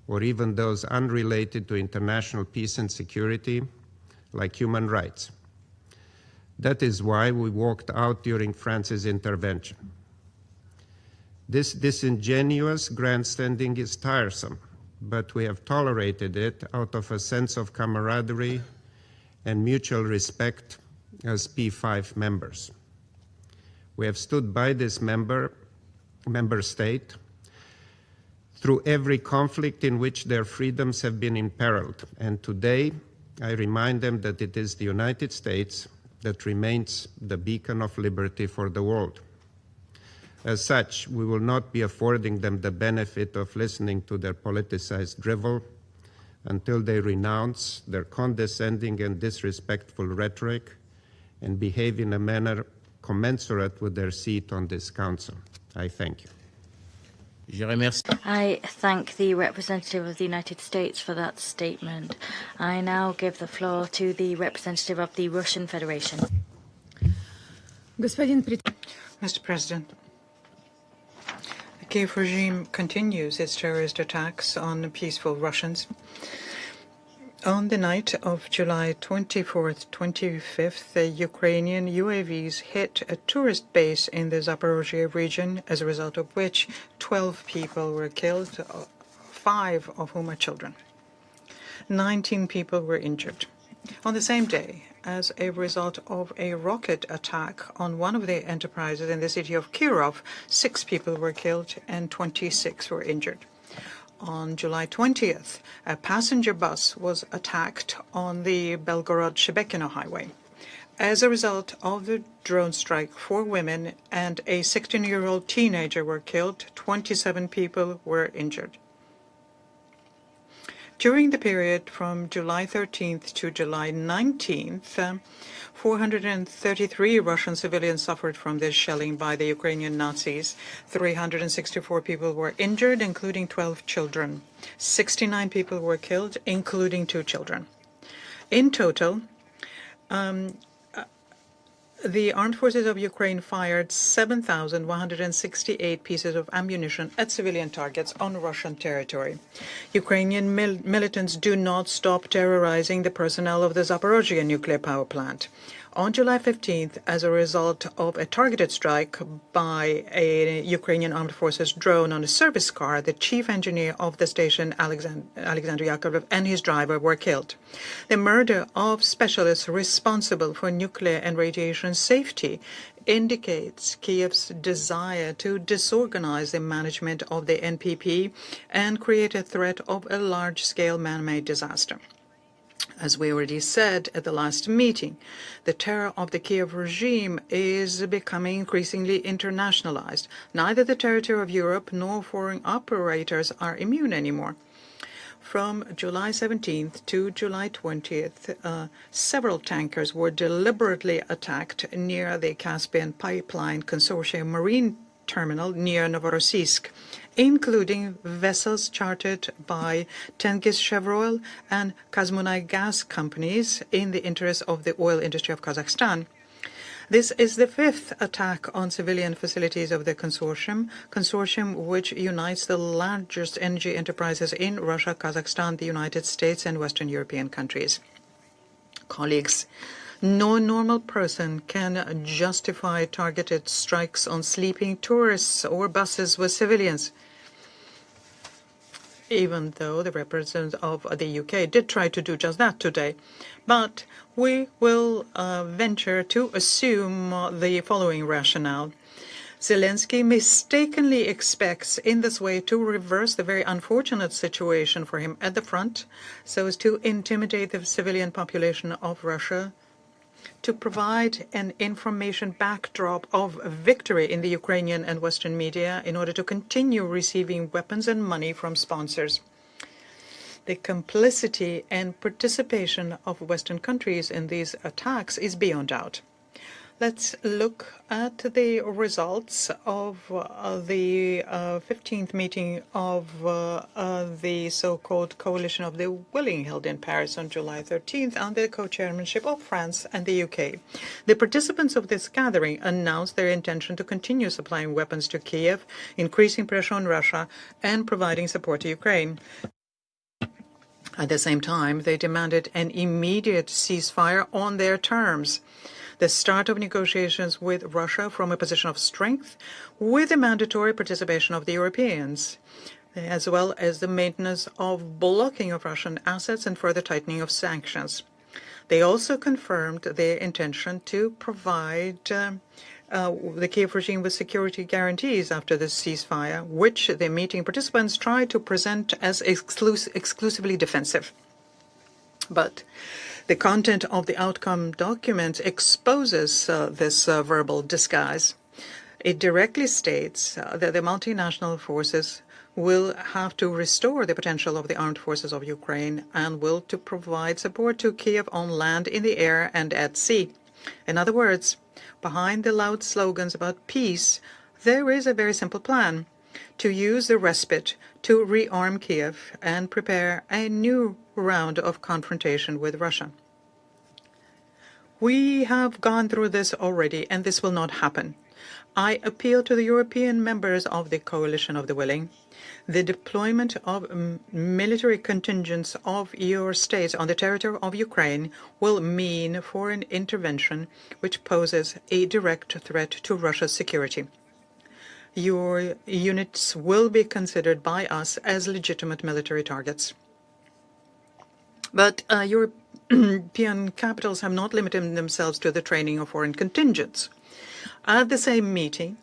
or even those unrelated to international peace and security, like human rights. That is why we walked out during France's intervention. This disingenuous grandstanding is tiresome, but we have tolerated it out of a sense of camaraderie and mutual respect as P5 members. We have stood by this member state through every conflict in which their freedoms have been imperiled, and today I remind them that it is the United States that remains the beacon of liberty for the world. As such, we will not be affording them the benefit of listening to their politicized drivel until they renounce their condescending and disrespectful rhetoric and behave in a manner commensurate with their seat on this Council. I thank you. I thank the representative of the United States for that statement. I now give the floor to the representative of the Russian Federation. Mr. President, the Kyiv regime continues its terrorist attacks on peaceful Russians. On the night of July 24th, 25th, the Ukrainian UAVs hit a tourist base in the Zaporozhye region, as a result of which 12 people were killed, 5 of whom are children. 19 people were injured. On the same day, as a result of a rocket attack on one of the enterprises in the city of Kirov, 6 people were killed and 26 were injured. On July 20th, a passenger bus was attacked on the Belgorod-Shebekino highway. As a result of the drone strike, 4 women and a 16-year-old teenager were killed, 27 people were injured. During the period from July 13th to July 19th, 433 Russian civilians suffered from this shelling by the Ukrainian Nazis. 364 people were injured, including 12 children. 69 people were killed, including 2 children. In total, the armed forces of Ukraine fired 7,168 pieces of ammunition at civilian targets on Russian territory. Ukrainian militants do not stop terrorizing the personnel of the Zaporozhye nuclear power plant. On July 15th, as a result of a targeted strike by a Ukrainian armed forces drone on a service car, the chief engineer of the station, Alexander Yakovlev, and his driver were killed. The murder of specialists responsible for nuclear and radiation safety indicates Kiev's desire to disorganize the management of the NPP and create a threat of a large-scale man-made disaster. As we already said at the last meeting, the terror of the Kiev regime is becoming increasingly internationalized. Neither the territory of Europe nor foreign operators are immune anymore. From July 17th to July 20th, several tankers were deliberately attacked near the Caspian Pipeline Consortium marine terminal near Novorossiysk, including vessels chartered by Tengiz Chevroil and Kazmunay gas companies in the interest of the oil industry of Kazakhstan. This is the fifth attack on civilian facilities of the consortium which unites the largest energy enterprises in Russia, Kazakhstan, the United States, and Western European countries. Colleagues, no normal person can justify targeted strikes on sleeping tourists or buses with civilians, even though the representative of the UK did try to do just that today. But we will venture to assume the following rationale. Zelensky mistakenly expects in this way to reverse the very unfortunate situation for him at the front, so as to intimidate the civilian population of Russia, to provide an information backdrop of victory in the Ukrainian and Western media in order to continue receiving weapons and money from sponsors. The complicity and participation of Western countries in these attacks is beyond doubt. Let's look at the results of the 15th meeting of the so-called Coalition of the Willing held in Paris on July 13th under the co-chairmanship of France and the UK. The participants of this gathering announced their intention to continue supplying weapons to Kiev, increasing pressure on Russia, and providing support to Ukraine. At the same time, they demanded an immediate ceasefire on their terms, the start of negotiations with Russia from a position of strength, with the mandatory participation of the Europeans, as well as the maintenance of blocking of Russian assets and further tightening of sanctions. They also confirmed their intention to provide the Kiev regime with security guarantees after the ceasefire, which the meeting participants tried to present as exclusively defensive. But the content of the outcome document exposes this verbal disguise. It directly states that the multinational forces will have to restore the potential of the armed forces of Ukraine and will to provide support to Kiev on land, in the air, and at sea. In other words, behind the loud slogans about peace, there is a very simple plan: to use the respite to rearm Kiev and prepare a new round of confrontation with Russia. We have gone through this already, and this will not happen. I appeal to the European members of the Coalition of the Willing. The deployment of military contingents of your states on the territory of Ukraine will mean foreign intervention which poses a direct threat to Russia's security. Your units will be considered by us as legitimate military targets. But European capitals have not limited themselves to the training of foreign contingents. At the same meeting,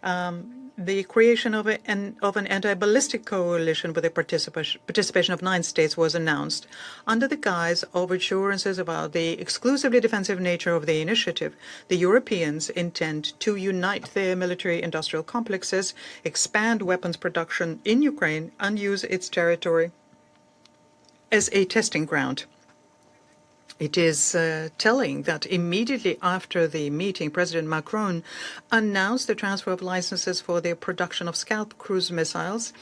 the creation of an anti-ballistic coalition with the participation of 9 states was announced. Under the guise of assurances about the exclusively defensive nature of the initiative, the Europeans intend to unite their military-industrial complexes, expand weapons production in Ukraine, and use its territory as a testing ground. It is telling that immediately after the meeting, President Macron announced the transfer of licenses for the production of Scalp cruise missiles,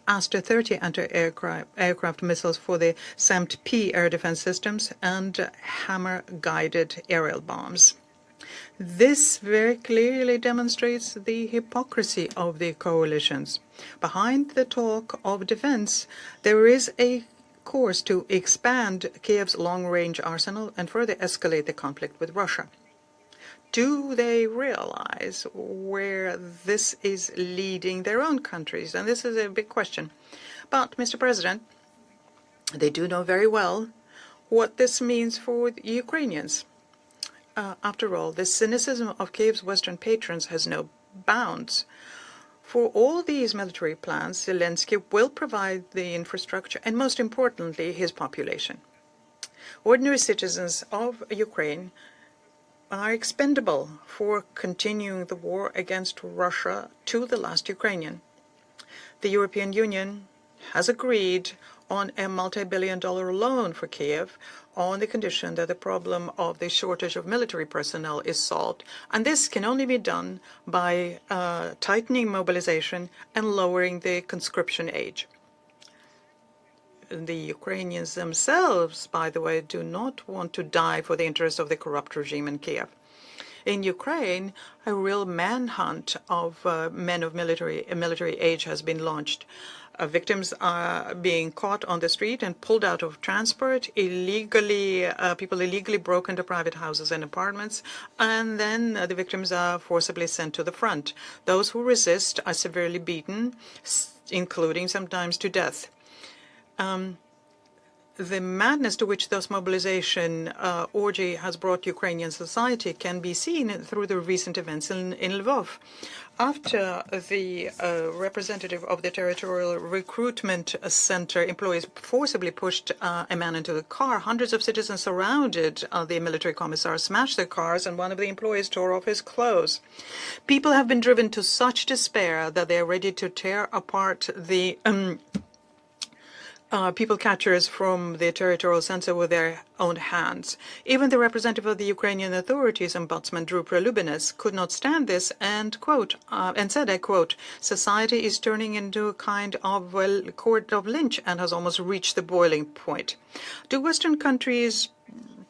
Aster 30 anti-aircraft missiles for the SAMP-P air defense systems, and Hammer-guided aerial bombs. This very clearly demonstrates the hypocrisy of the coalitions. Behind the talk of defense, there is a course to expand Kiev's long-range arsenal and further escalate the conflict with Russia. do they realize where this is leading their own countries? And this is a big question. But, Mr. President, they do know very well what this means for the Ukrainians. After all, the cynicism of Kiev's Western patrons has no bounds. For all these military plans, Zelensky will provide the infrastructure and, most importantly, his population. Ordinary citizens of Ukraine are expendable for continuing the war against Russia to the last Ukrainian. The European Union has agreed on a multi-billion-dollar loan for Kiev on the condition that the problem of the shortage of military personnel is solved. And this can only be done by tightening mobilization and lowering the conscription age. The Ukrainians themselves, by the way, do not want to die for the interests of the corrupt regime in Kiev. In Ukraine, a real manhunt of men of military age has been launched. Victims are being caught on the street and pulled out of transport, people illegally broke into private houses and apartments, and then the victims are forcibly sent to the front. Those who resist are severely beaten, including sometimes to death. The madness to which this mobilization orgy has brought Ukrainian society can be seen through the recent events in Lvov. After the representative of the Territorial Recruitment Center employees forcibly pushed a man into the car, hundreds of citizens surrounded the military commissar, smashed their cars, and one of the employees tore off his clothes. People have been driven to such despair that they are ready to tear apart the people catchers from the territorial center with their own hands. Even the representative of the Ukrainian authorities, Ombudsman Drew Prelubinets, could not stand this and said, I quote, "Society is turning into a kind of court of lynch and has almost reached the boiling point." Do Western countries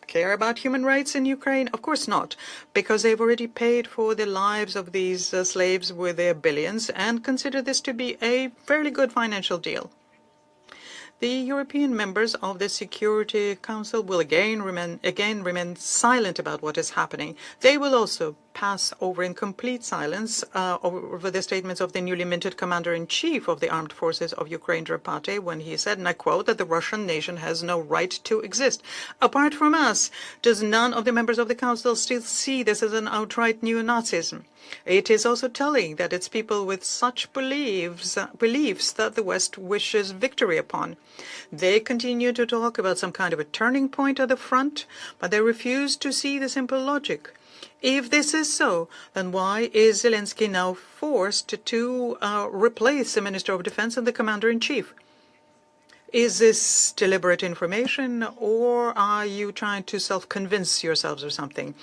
care about human rights in Ukraine? Of course not, because they've already paid for the lives of these slaves with their billions and consider this to be a fairly good financial deal. The European members of the Security Council will again remain silent about what is happening. They will also pass over in complete silence over the statements of the newly minted Commander-in-Chief of the Armed Forces of Ukraine, Drapate, when he said, and I quote, that the Russian nation has no right to exist. Apart from us, does none of the members of the Council still see this as an outright neo-Nazism? It is also telling that it's people with such beliefs that the West wishes victory upon. They continue to talk about some kind of a turning point at the front, but they refuse to see the simple logic. If this is so, then why is Zelensky now forced to replace the Minister of Defense and the Commander-in-Chief? Is this deliberate information, or are you trying to self-convince yourselves or something?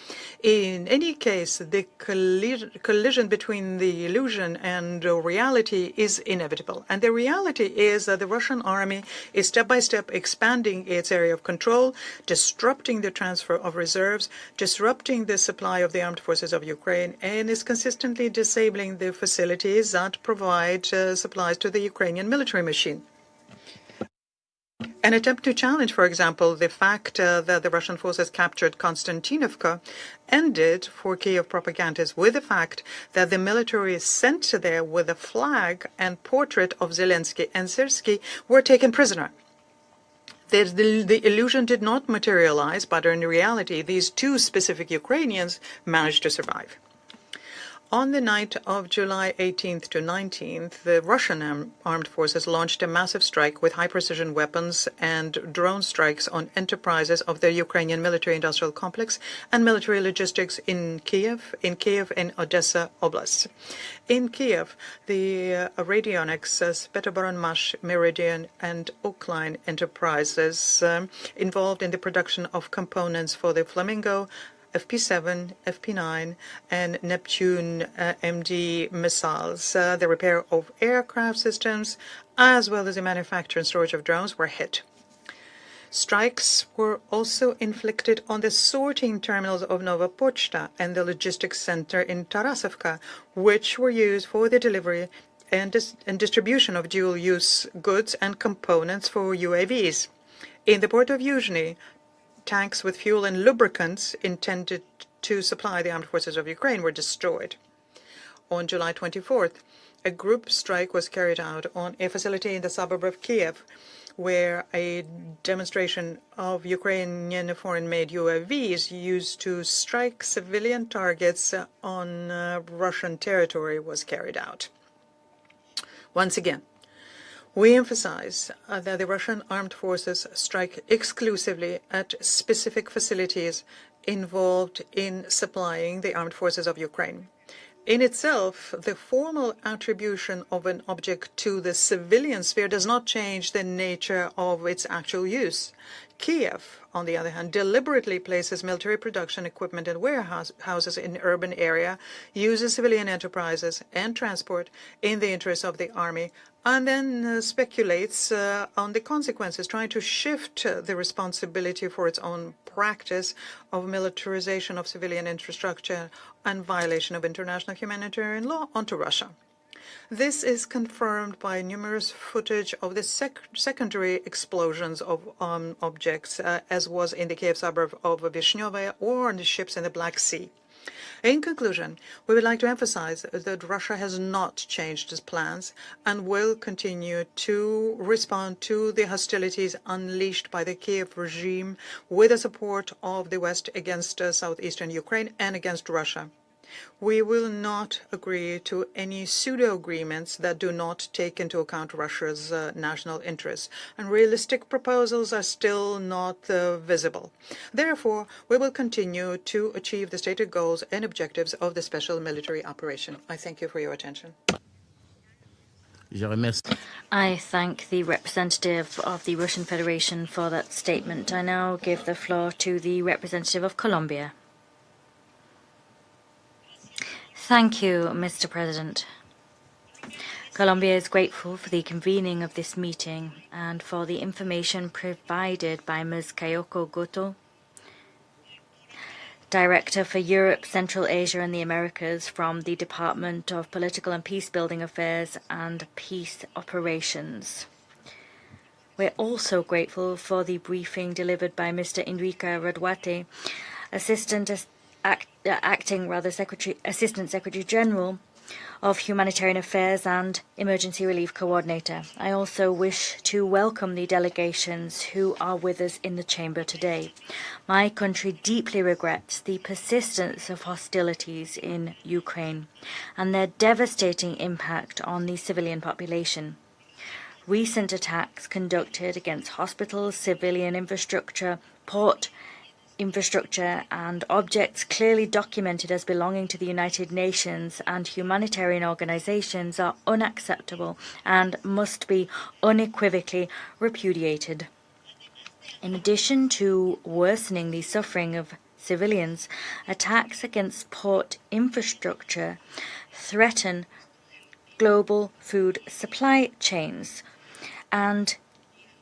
In any case, the collision between the illusion and reality is inevitable. And the reality is that the Russian army is step-by-step expanding its area of control, disrupting the transfer of reserves, disrupting the supply of the armed forces of Ukraine, and is consistently disabling the facilities that provide supplies to the Ukrainian military machine. An attempt to challenge, for example, the fact that the Russian forces captured Konstantinovka ended for Kiev propagandists with the fact that the military sent there with a flag and portrait of Zelensky and Syrskyi were taken prisoner. The illusion did not materialize, but in reality, these two specific Ukrainians managed to survive. On the night of July 18th to 19th, the Russian armed forces launched a massive strike with high-precision weapons and drone strikes on enterprises of the Ukrainian military-industrial complex and military logistics in Kiev and Odessa oblasts. In Kiev, the radionics, Spetoboronmash, Meridian, and Oakline enterprises involved in the production of components for the Flamingo, FP7, FP9, and Neptune MD missiles. The repair of aircraft systems, as well as the manufacture and storage of drones, were hit. Strikes were also inflicted on the sorting terminals of Nova Pochta and the logistics center in Tarasovka, which were used for the delivery and distribution of dual-use goods and components for UAVs. In the port of Yuzhny, tanks with fuel and lubricants intended to supply the armed forces of Ukraine were destroyed. On July 24th, a group strike was carried out on a facility in the suburb of Kiev, where a demonstration of Ukrainian foreign-made UAVs used to strike civilian targets on Russian territory was carried out. Once again, we emphasize that the Russian armed forces strike exclusively at specific facilities involved in supplying the armed forces of Ukraine. In itself, the formal attribution of an object to the civilian sphere does not change the nature of its actual use. Kiev, on the other hand, deliberately places military production equipment in warehouses in urban area, uses civilian enterprises and transport in the interest of the army, and then speculates on the consequences, trying to shift the responsibility for its own practice of militarization of civilian infrastructure and violation of international humanitarian law onto Russia. This is confirmed by numerous footage of the secondary explosions of objects, as was in the Kiev suburb of Vishnyovo or on the ships in the Black Sea. In conclusion, we would like to emphasize that Russia has not changed its plans and will continue to respond to the hostilities unleashed by the Kiev regime with the support of the West against southeastern Ukraine and against Russia. We will not agree to any pseudo-agreements that do not take into account Russia's national interests, and realistic proposals are still not visible. Therefore, we will continue to achieve the stated goals and objectives of the special military operation. I thank you for your attention. I thank the representative of the Russian Federation for that statement. I now give the floor to the representative of Colombia. Thank you, Mr. President. Colombia is grateful for the convening of this meeting and for the information provided by Ms. Kayoko Goto, Director for Europe, Central Asia and the Americas from the Department of Political and Peacebuilding Affairs and Peace Operations. We're also grateful for the briefing delivered by Mr. Enrique Raduate, Assistant Secretary General of Humanitarian Affairs and Emergency Relief Coordinator. I also wish to welcome the delegations who are with us in the chamber today. My country deeply regrets the persistence of hostilities in Ukraine and their devastating impact on the civilian population. Recent attacks conducted against hospitals, civilian infrastructure, port infrastructure and objects clearly documented as belonging to the United Nations and humanitarian organizations are unacceptable and must be unequivocally repudiated. In addition to worsening the suffering of civilians, attacks against port infrastructure threaten global food supply chains and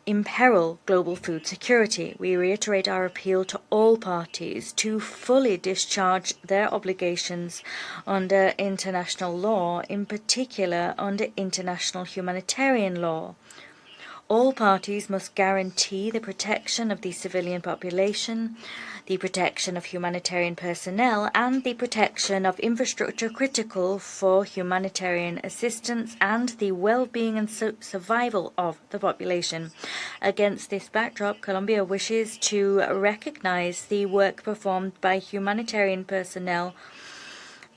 imperil global food security. We reiterate our appeal to all parties to fully discharge their obligations under international law, in particular under international humanitarian law. All parties must guarantee the protection of the civilian population, the protection of humanitarian personnel, and the protection of infrastructure critical for humanitarian assistance and the well-being and survival of the population. Against this backdrop, Colombia wishes to recognize the work performed by humanitarian personnel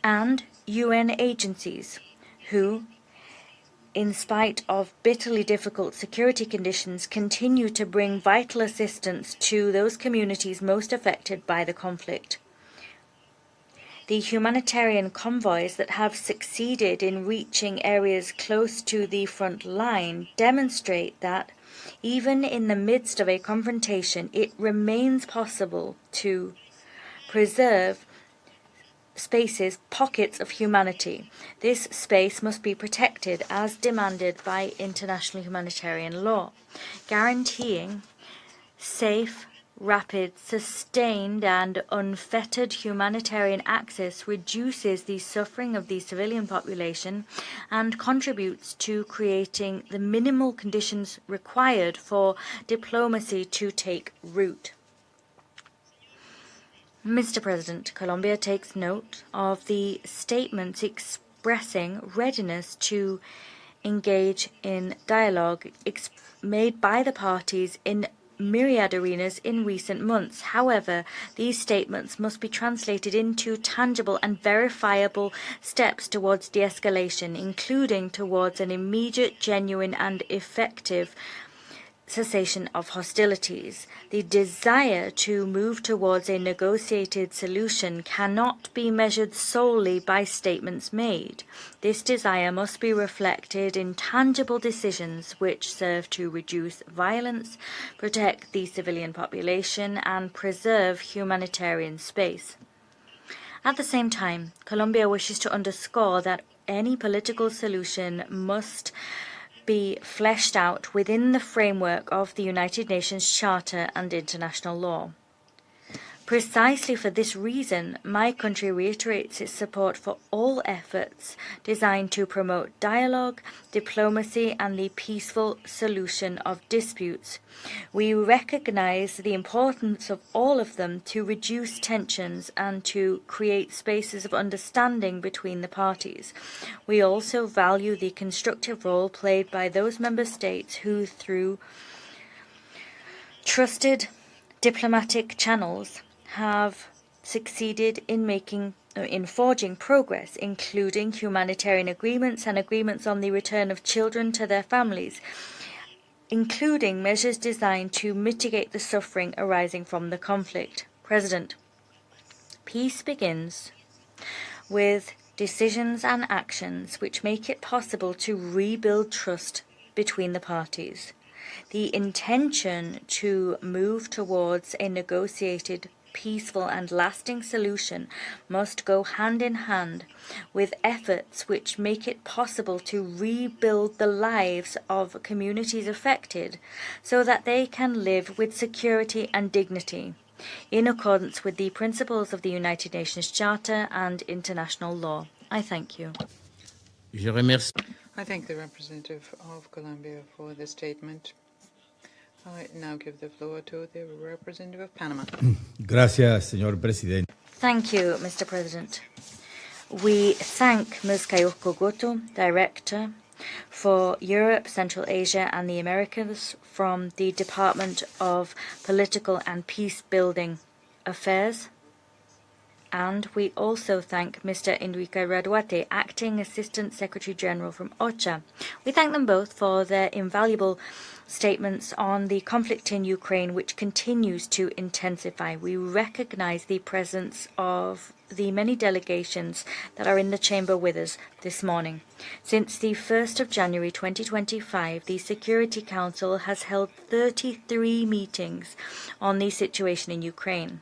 and UN agencies who, in spite of bitterly difficult security conditions, continue to bring vital assistance to those communities most affected by the conflict. The humanitarian convoys that have succeeded in reaching areas close to the front line demonstrate that, even in the midst of a confrontation, it remains possible to preserve spaces, pockets of humanity. This space must be protected as demanded by international humanitarian law, guaranteeing safe, rapid, sustained and unfettered humanitarian access reduces the suffering of the civilian population and contributes to creating the minimal conditions required for diplomacy to take root. Mr. President, Colombia takes note of the statements expressing readiness to engage in dialogue made by the parties in myriad arenas in recent months. However, these statements must be translated into tangible and verifiable steps towards de-escalation, including towards an immediate, genuine and effective cessation of hostilities. The desire to move towards a negotiated solution cannot be measured solely by statements made. This desire must be reflected in tangible decisions which serve to reduce violence, protect the civilian population, and preserve humanitarian space. At the same time, Colombia wishes to underscore that any political solution must be fleshed out within the framework of the United Nations Charter and international law. Precisely for this reason, my country reiterates its support for all efforts designed to promote dialogue, diplomacy, and the peaceful solution of disputes. We recognize the importance of all of them to reduce tensions and to create spaces of understanding between the parties. We also value the constructive role played by those member states who, through trusted diplomatic channels, have succeeded in forging progress, including humanitarian agreements and agreements on the return of children to their families, including measures designed to mitigate the suffering arising from the conflict. President, peace begins with decisions and actions which make it possible to rebuild trust between the parties. The intention to move towards a negotiated, peaceful and lasting solution must go hand in hand with efforts which make it possible to rebuild the lives of communities affected so that they can live with security and dignity in accordance with the principles of the United Nations Charter and international law. I thank you. I thank the representative of Colombia for the statement. I now give the floor to the representative of Panama. Gracias, señor presidente. Thank you, Mr. President. We thank Ms. Kayoko Goto, Director for Europe, Central Asia and the Americas from the Department of Political and Peace-Building Affairs. And we also thank Mr. Enrique Raduate, Acting Assistant Secretary General from OCHA. We thank them both for their invaluable statements on the conflict in Ukraine, which continues to intensify. We recognize the presence of the many delegations that are in the chamber with us this morning. Since the 1st of January 2025, the Security Council has held 33 meetings on the situation in Ukraine.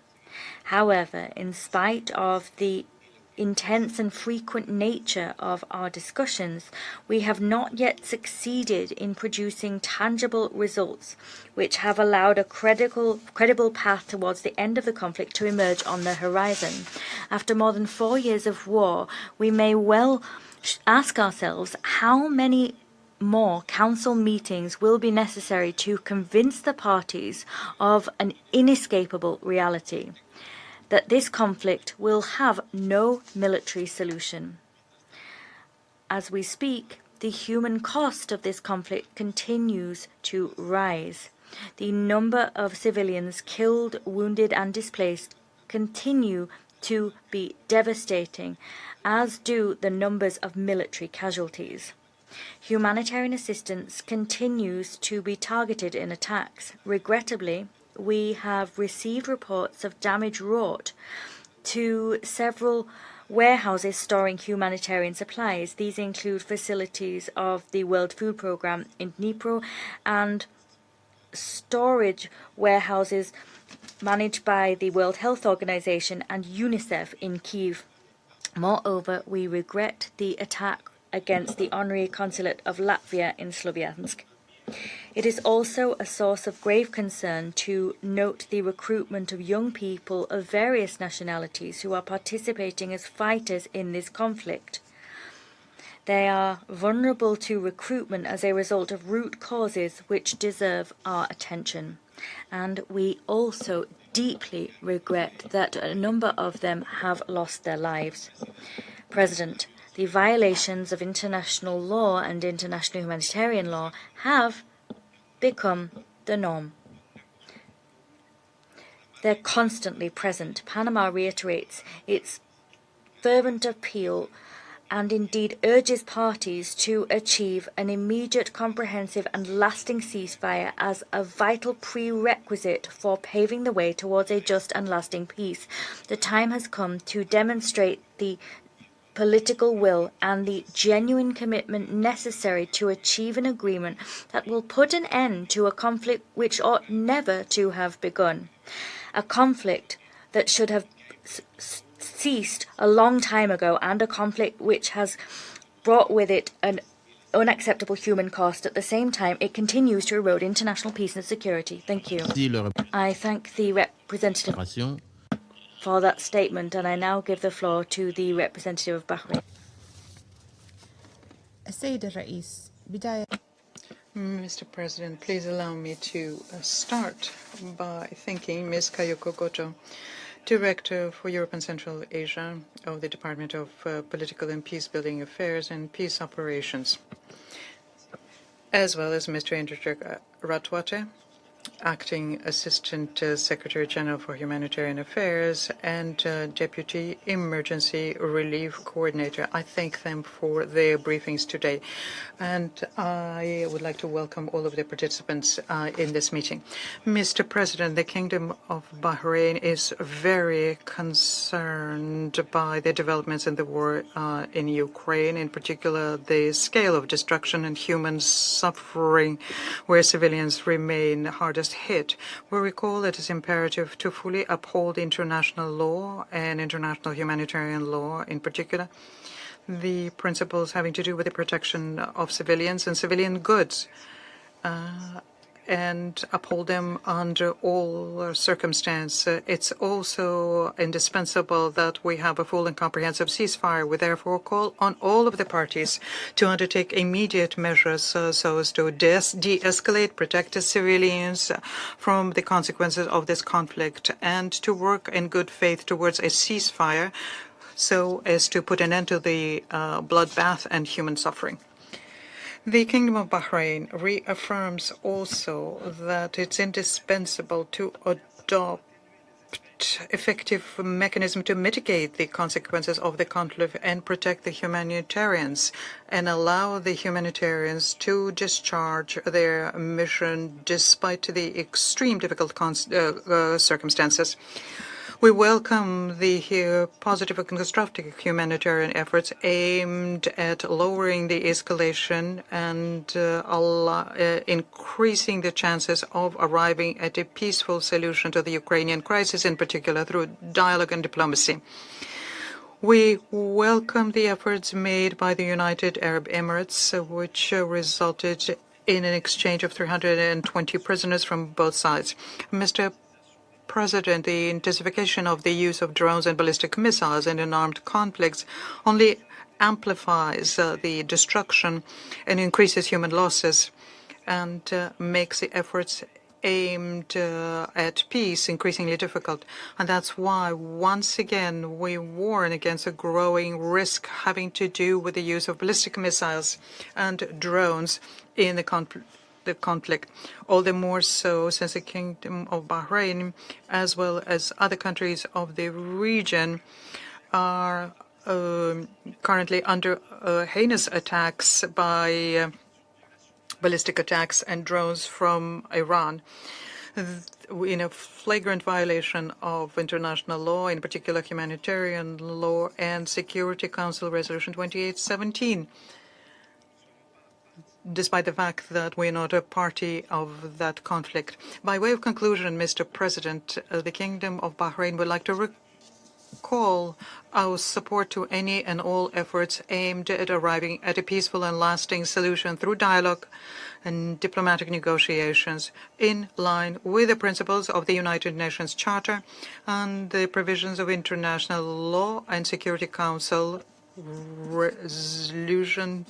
However, in spite of the intense and frequent nature of our discussions, we have not yet succeeded in producing tangible results which have allowed a credible path towards the end of the conflict to emerge on the horizon. After more than 4 years of war, we may well ask ourselves how many more council meetings will be necessary to convince the parties of an inescapable reality, that this conflict will have no military solution. As we speak, the human cost of this conflict continues to rise. The number of civilians killed, wounded and displaced continue to be devastating, as do the numbers of military casualties. Humanitarian assistance continues to be targeted in attacks. Regrettably, we have received reports of damage wrought to several warehouses storing humanitarian supplies. These include facilities of the World Food Programme in Dnipro and storage warehouses managed by the World Health Organization and UNICEF in Kyiv. Moreover, we regret the attack against the Honorary Consulate of Latvia in Slovyansk. It is also a source of grave concern to note the recruitment of young people of various nationalities who are participating as fighters in this conflict. They are vulnerable to recruitment as a result of root causes which deserve our attention. And we also deeply regret that a number of them have lost their lives. President, the violations of international law and international humanitarian law have become the norm. They're constantly present. Panama reiterates its fervent appeal and indeed urges parties to achieve an immediate, comprehensive and lasting ceasefire as a vital prerequisite for paving the way towards a just and lasting peace. The time has come to demonstrate the political will and the genuine commitment necessary to achieve an agreement that will put an end to a conflict which ought never to have begun. A conflict that should have ceased a long time ago, and a conflict which has brought with it an unacceptable human cost. At the same time, it continues to erode international peace and security. Thank you. I thank the representative for that statement, and I now give the floor to the representative of Bahrain. Mr. President, please allow me to start by thanking Ms. Kayoko Goto, Director for Europe and Central Asia of the Department of Political and Peace-Building Affairs and Peace Operations, as well as Mr. Indrek Ratwate, Acting Assistant Secretary General for Humanitarian Affairs and Deputy Emergency Relief Coordinator. I thank them for their briefings today, and I would like to welcome all of the participants in this meeting. Mr. President, the Kingdom of Bahrain is very concerned by the developments in the war in Ukraine, in particular the scale of destruction and human suffering where civilians remain hardest hit. We recall it is imperative to fully uphold international law and international humanitarian law, in particular the principles having to do with the protection of civilians and civilian goods, and uphold them under all circumstances. It's also indispensable that we have a full and comprehensive ceasefire. We therefore call on all of the parties to undertake immediate measures so as to de-escalate, protect the civilians from the consequences of this conflict, and to work in good faith towards a ceasefire so as to put an end to the bloodbath and human suffering. The Kingdom of Bahrain reaffirms also that it's indispensable to adopt effective mechanism to mitigate the consequences of the conflict and protect the humanitarians and allow the humanitarians to discharge their mission despite the extreme difficult circumstances. We welcome the positive and constructive humanitarian efforts aimed at lowering the escalation and increasing the chances of arriving at a peaceful solution to the Ukrainian crisis, in particular through dialogue and diplomacy. We welcome the efforts made by the United Arab Emirates, which resulted in an exchange of 320 prisoners from both sides. Mr. President, the intensification of the use of drones and ballistic missiles in armed conflicts only amplifies the destruction and increases human losses and makes the efforts aimed at peace increasingly difficult. And that's why, once again, we warn against a growing risk having to do with the use of ballistic missiles and drones in the conflict, all the more so since the Kingdom of Bahrain, as well as other countries of the region, are currently under heinous attacks by ballistic attacks and drones from Iran, in a flagrant violation of international law, in particular humanitarian law and Security Council Resolution 2817. Despite the fact that we're not a party of that conflict. By way of conclusion, Mr. President, the Kingdom of Bahrain would like to recall our support to any and all efforts aimed at arriving at a peaceful and lasting solution through dialogue and diplomatic negotiations in line with the principles of the United Nations Charter and the provisions of international law and Security Council Resolution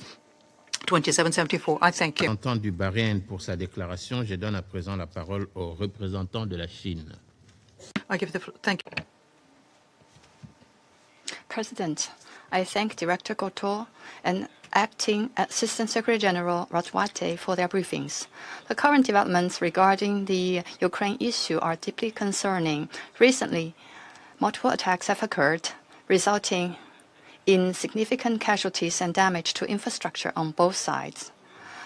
2774. I thank you. Représentant du Bahreïn pour sa déclaration. Je donne à présent la parole au représentant de la Chine. I give the thank you. President, I thank Director Goto and Acting Assistant Secretary General Ratwate for their briefings. The current developments regarding the Ukraine issue are deeply concerning. Recently, multiple attacks have occurred, resulting in significant casualties and damage to infrastructure on both sides.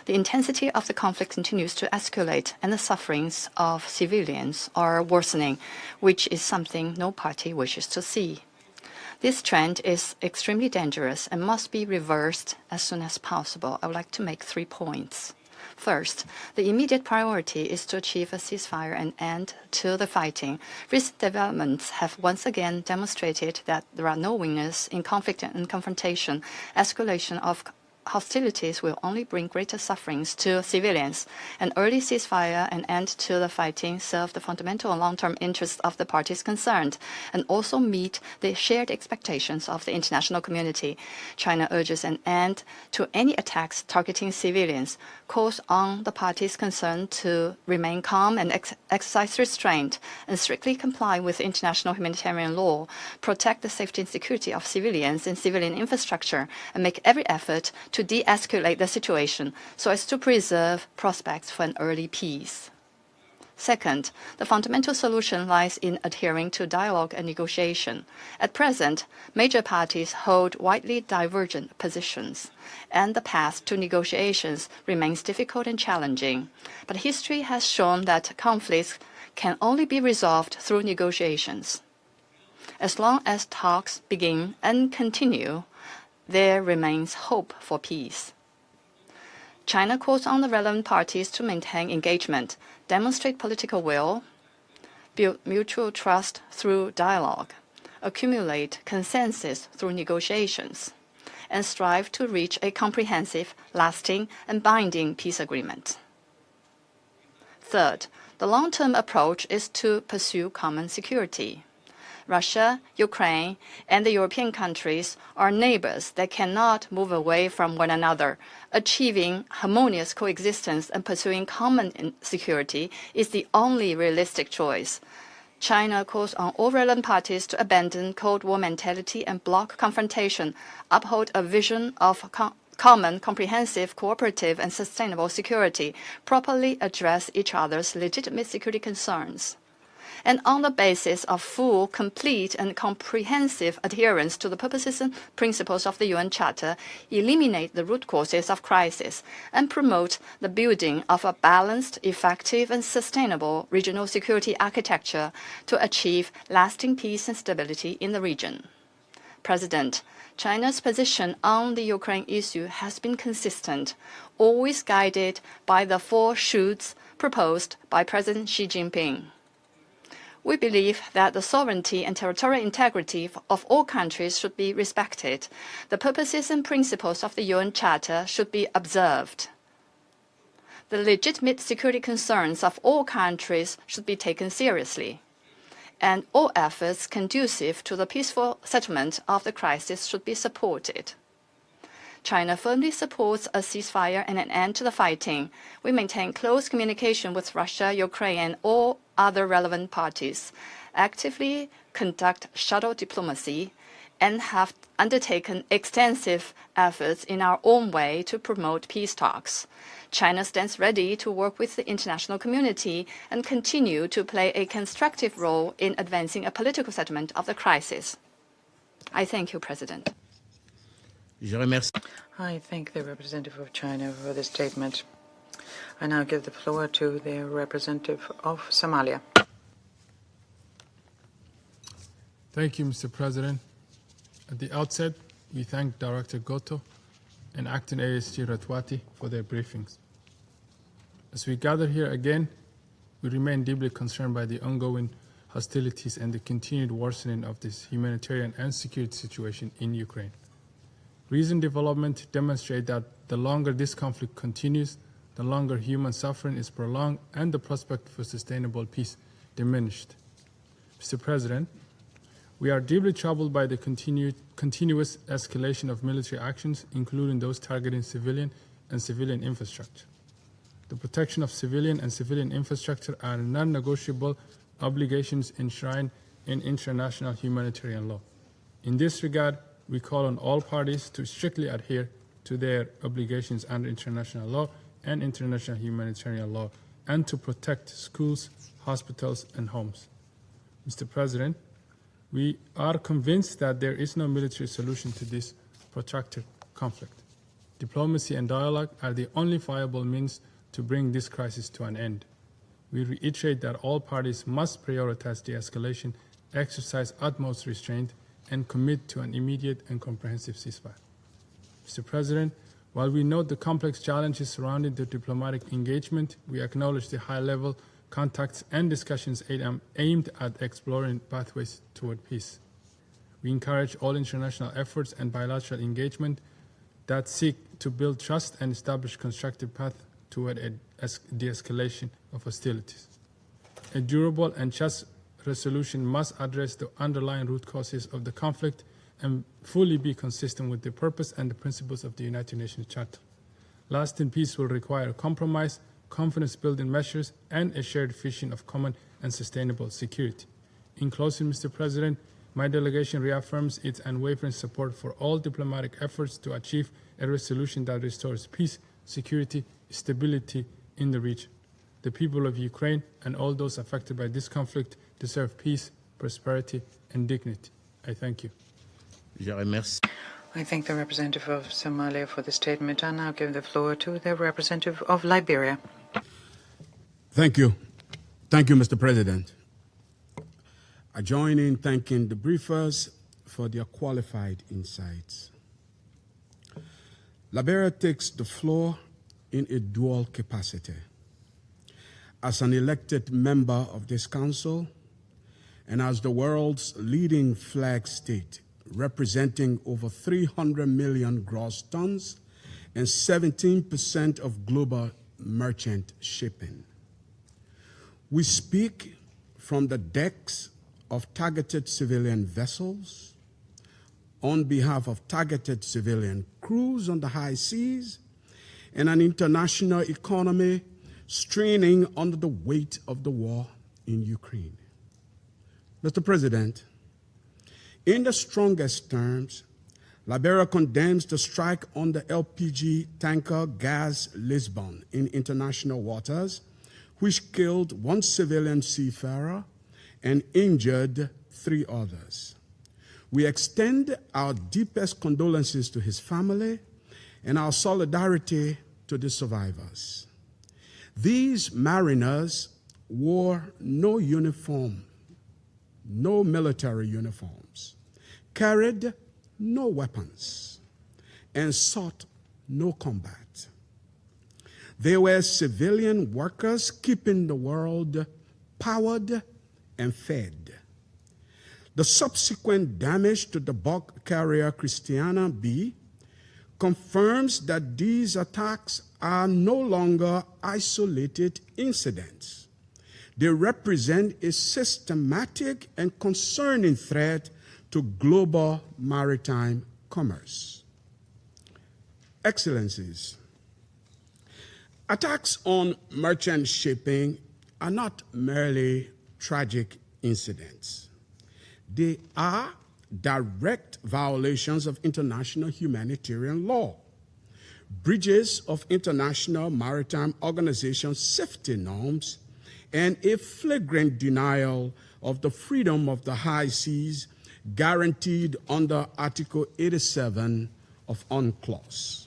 The intensity of the conflict continues to escalate, and the sufferings of civilians are worsening, which is something no party wishes to see. This trend is extremely dangerous and must be reversed as soon as possible. I would like to make 3 points. First, the immediate priority is to achieve a ceasefire and end to the fighting. Recent developments have once again demonstrated that there are no winners in conflict and confrontation. Escalation of hostilities will only bring greater sufferings to civilians. An early ceasefire and end to the fighting serve the fundamental and long-term interests of the parties concerned and also meet the shared expectations of the international community. China urges an end to any attacks targeting civilians, calls on the parties concerned to remain calm and exercise restraint and strictly comply with international humanitarian law, protect the safety and security of civilians and civilian infrastructure, and make every effort to de-escalate the situation so as to preserve prospects for an early peace. Second, the fundamental solution lies in adhering to dialogue and negotiation. At present, major parties hold widely divergent positions, and the path to negotiations remains difficult and challenging. But history has shown that conflicts can only be resolved through negotiations. As long as talks begin and continue, there remains hope for peace. China calls on the relevant parties to maintain engagement, demonstrate political will, build mutual trust through dialogue, accumulate consensus through negotiations, and strive to reach a comprehensive, lasting, and binding peace agreement. Third, the long-term approach is to pursue common security. Russia, Ukraine, and the European countries are neighbors that cannot move away from one another. Achieving harmonious coexistence and pursuing common security is the only realistic choice. China calls on all relevant parties to abandon Cold War mentality and block confrontation, uphold a vision of common, comprehensive, cooperative, and sustainable security, properly address each other's legitimate security concerns, and on the basis of full, complete, and comprehensive adherence to the purposes and principles of the UN Charter, eliminate the root causes of crisis, and promote the building of a balanced, effective, and sustainable regional security architecture to achieve lasting peace and stability in the region. President, China's position on the Ukraine issue has been consistent, always guided by the 4 shoulds proposed by President Xi Jinping. We believe that the sovereignty and territorial integrity of all countries should be respected. The purposes and principles of the UN Charter should be observed. The legitimate security concerns of all countries should be taken seriously, and all efforts conducive to the peaceful settlement of the crisis should be supported. China firmly supports a ceasefire and an end to the fighting. We maintain close communication with Russia, Ukraine, and all other relevant parties, actively conduct shuttle diplomacy, and have undertaken extensive efforts in our own way to promote peace talks. China stands ready to work with the international community and continue to play a constructive role in advancing a political settlement of the crisis. I thank you, President. I thank the representative of China for the statement. I now give the floor to the representative of Somalia. Thank you, Mr. President. At the outset, we thank Director Goto and Acting ASG Ratwati for their briefings. As we gather here again, we remain deeply concerned by the ongoing hostilities and the continued worsening of this humanitarian and security situation in Ukraine. Recent developments demonstrate that the longer this conflict continues, the longer human suffering is prolonged and the prospect for sustainable peace diminished. Mr. President, we are deeply troubled by the continuous escalation of military actions, including those targeting civilian and civilian infrastructure. The protection of civilian and civilian infrastructure are non-negotiable obligations enshrined in international humanitarian law. In this regard, we call on all parties to strictly adhere to their obligations under international law and international humanitarian law, and to protect schools, hospitals, and homes. Mr. President, we are convinced that there is no military solution to this protracted conflict. Diplomacy and dialogue are the only viable means to bring this crisis to an end. We reiterate that all parties must prioritize de-escalation, exercise utmost restraint, and commit to an immediate and comprehensive ceasefire. Mr. President, while we note the complex challenges surrounding the diplomatic engagement, we acknowledge the high-level contacts and discussions aimed at exploring pathways toward peace. We encourage all international efforts and bilateral engagement that seek to build trust and establish constructive path toward a de-escalation of hostilities. A durable and just resolution must address the underlying root causes of the conflict and fully be consistent with the purpose and the principles of the United Nations Charter. Lasting peace will require compromise, confidence-building measures, and a shared vision of common and sustainable security. In closing, Mr. President, my delegation reaffirms its unwavering support for all diplomatic efforts to achieve a resolution that restores peace, security, stability in the region. The people of Ukraine and all those affected by this conflict deserve peace, prosperity, and dignity. I thank you. I thank the representative of Somalia for the statement. I now give the floor to the representative of Liberia. Thank you. Thank you, Mr. President. I join in thanking the briefers for their qualified insights. Liberia takes the floor in a dual capacity. As an elected member of this council and as the world's leading flag state, representing over 300 million gross tons and 17% of global merchant shipping. We speak from the decks of targeted civilian vessels, on behalf of targeted civilian crews on the high seas, and an international economy straining under the weight of the war in Ukraine. Mr. President, in the strongest terms, Liberia condemns the strike on the LPG tanker Gas Lisbon in international waters, which killed one civilian seafarer and injured 3 others. We extend our deepest condolences to his family and our solidarity to the survivors. These mariners wore no uniform, no military uniforms, carried no weapons, and sought no combat. They were civilian workers keeping the world powered and fed. The subsequent damage to the bulk carrier Christiana B confirms that these attacks are no longer isolated incidents. They represent a systematic and concerning threat to global maritime commerce. Excellencies, attacks on merchant shipping are not merely tragic incidents. They are direct violations of international humanitarian law, breaches of International Maritime Organization safety norms, and a flagrant denial of the freedom of the high seas guaranteed under Article 87 of UNCLOS.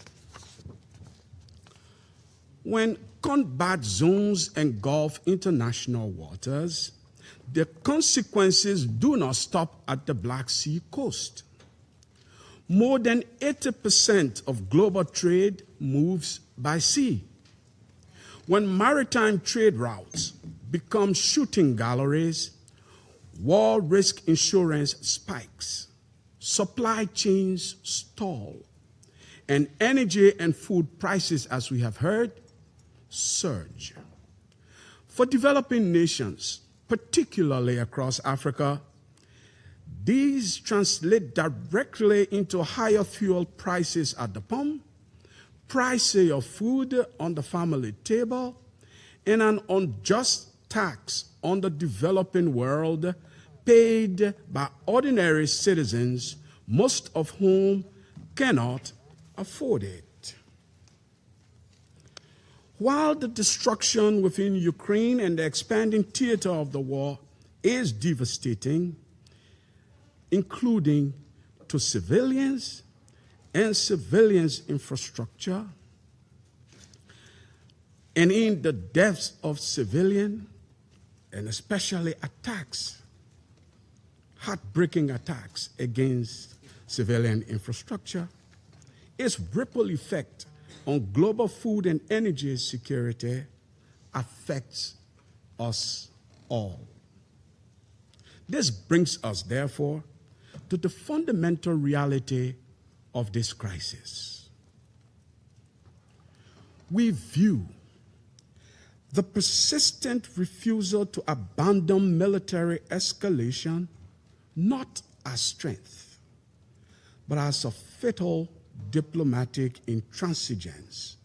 When combat zones engulf international waters, the consequences do not stop at the Black Sea coast. More than 80% of global trade moves by sea. When maritime trade routes become shooting galleries, war risk insurance spikes, supply chains stall, and energy and food prices, as we have heard, surge. For developing nations, particularly across Africa, these translate directly into higher fuel prices at the pump, pricing of food on the family table, and an unjust tax on the developing world paid by ordinary citizens, most of whom cannot afford it. While the destruction within Ukraine and the expanding theater of the war is devastating, including to civilians and civilians' infrastructure, and in the deaths of civilians, and especially attacks, heartbreaking attacks against civilian infrastructure, its ripple effect on global food and energy security affects us all. This brings us, therefore, to the fundamental reality of this crisis. We view the persistent refusal to abandon military escalation not as strength, but as a fatal diplomatic intransigence,